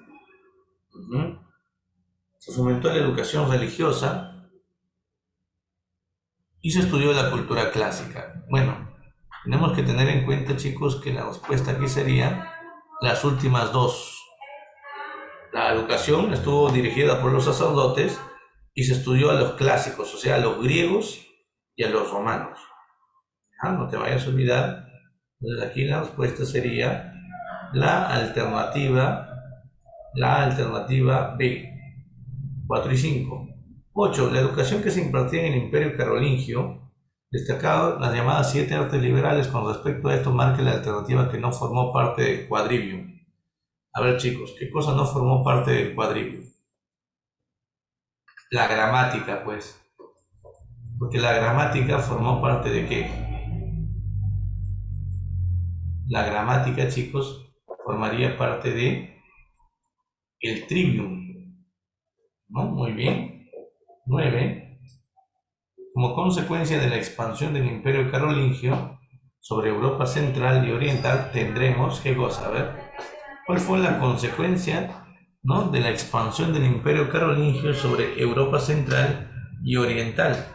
Se fomentó la educación religiosa y se estudió la cultura clásica. Bueno, tenemos que tener en cuenta, chicos, que la respuesta aquí sería las últimas dos. La educación estuvo dirigida por los sacerdotes y se estudió a los clásicos, o sea, a los griegos y a los romanos. No te vayas a olvidar. Entonces aquí la respuesta sería la alternativa B. 4 y 5. 8. La educación que se impartía en el Imperio Carolingio, destacado las llamadas 7 artes liberales. Con respecto a esto, marca la alternativa que no formó parte del quadrivium. A ver, chicos, ¿qué cosa no formó parte del quadrivium? La gramática, pues. Porque la gramática formó parte de ¿qué? La gramática, chicos, formaría parte de el trivium, ¿no? Muy bien. 9. como consecuencia de la expansión del Imperio Carolingio sobre Europa Central y Oriental, tendremos, ¿qué cosa? A ver, ¿cuál fue la consecuencia, ¿no?, de la expansión del Imperio Carolingio sobre Europa Central y Oriental?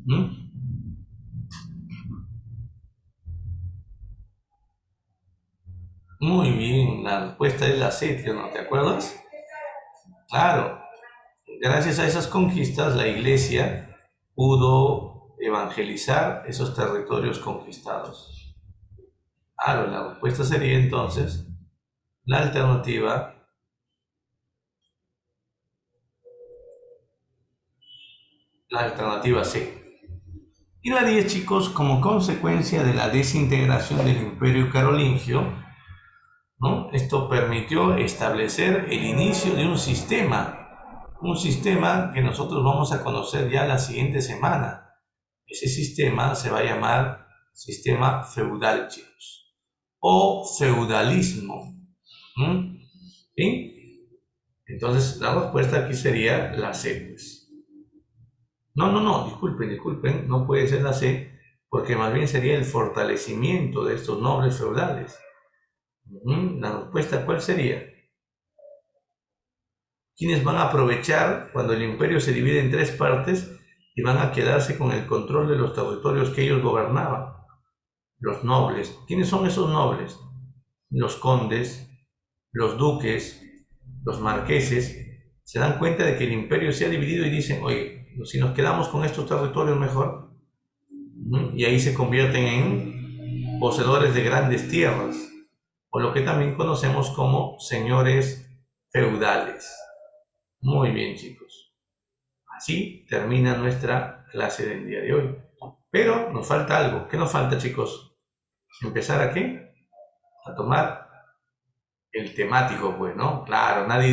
¿Mm? Muy bien, la respuesta es la C, ¿no te acuerdas? Claro, gracias a esas conquistas la Iglesia pudo evangelizar esos territorios conquistados. Claro, la respuesta sería entonces la alternativa, la alternativa C. Y la 10, chicos, como consecuencia de la desintegración del Imperio Carolingio, ¿no?, esto permitió establecer el inicio de un sistema que nosotros vamos a conocer ya la siguiente semana. Ese sistema se va a llamar sistema feudal, chicos, o feudalismo. ¿Mm? ¿Sí? Entonces, la respuesta aquí sería la C, pues. No, disculpen, no puede ser la C, porque más bien sería el fortalecimiento de estos nobles feudales. La respuesta, ¿cuál sería? ¿Quiénes van a aprovechar cuando el imperio se divide en tres partes y van a quedarse con el control de los territorios que ellos gobernaban? Los nobles. ¿Quiénes son esos nobles? Los condes, los duques, los marqueses. Se dan cuenta de que el imperio se ha dividido y dicen, oye, si nos quedamos con estos territorios mejor. Y ahí se convierten en poseedores de grandes tierras, o lo que también conocemos como señores feudales. Muy bien, chicos. Así termina nuestra clase del día de hoy. Pero nos falta algo. ¿Qué nos falta, chicos? ¿Empezar a qué? A tomar el temático, pues, ¿no? Claro, nadie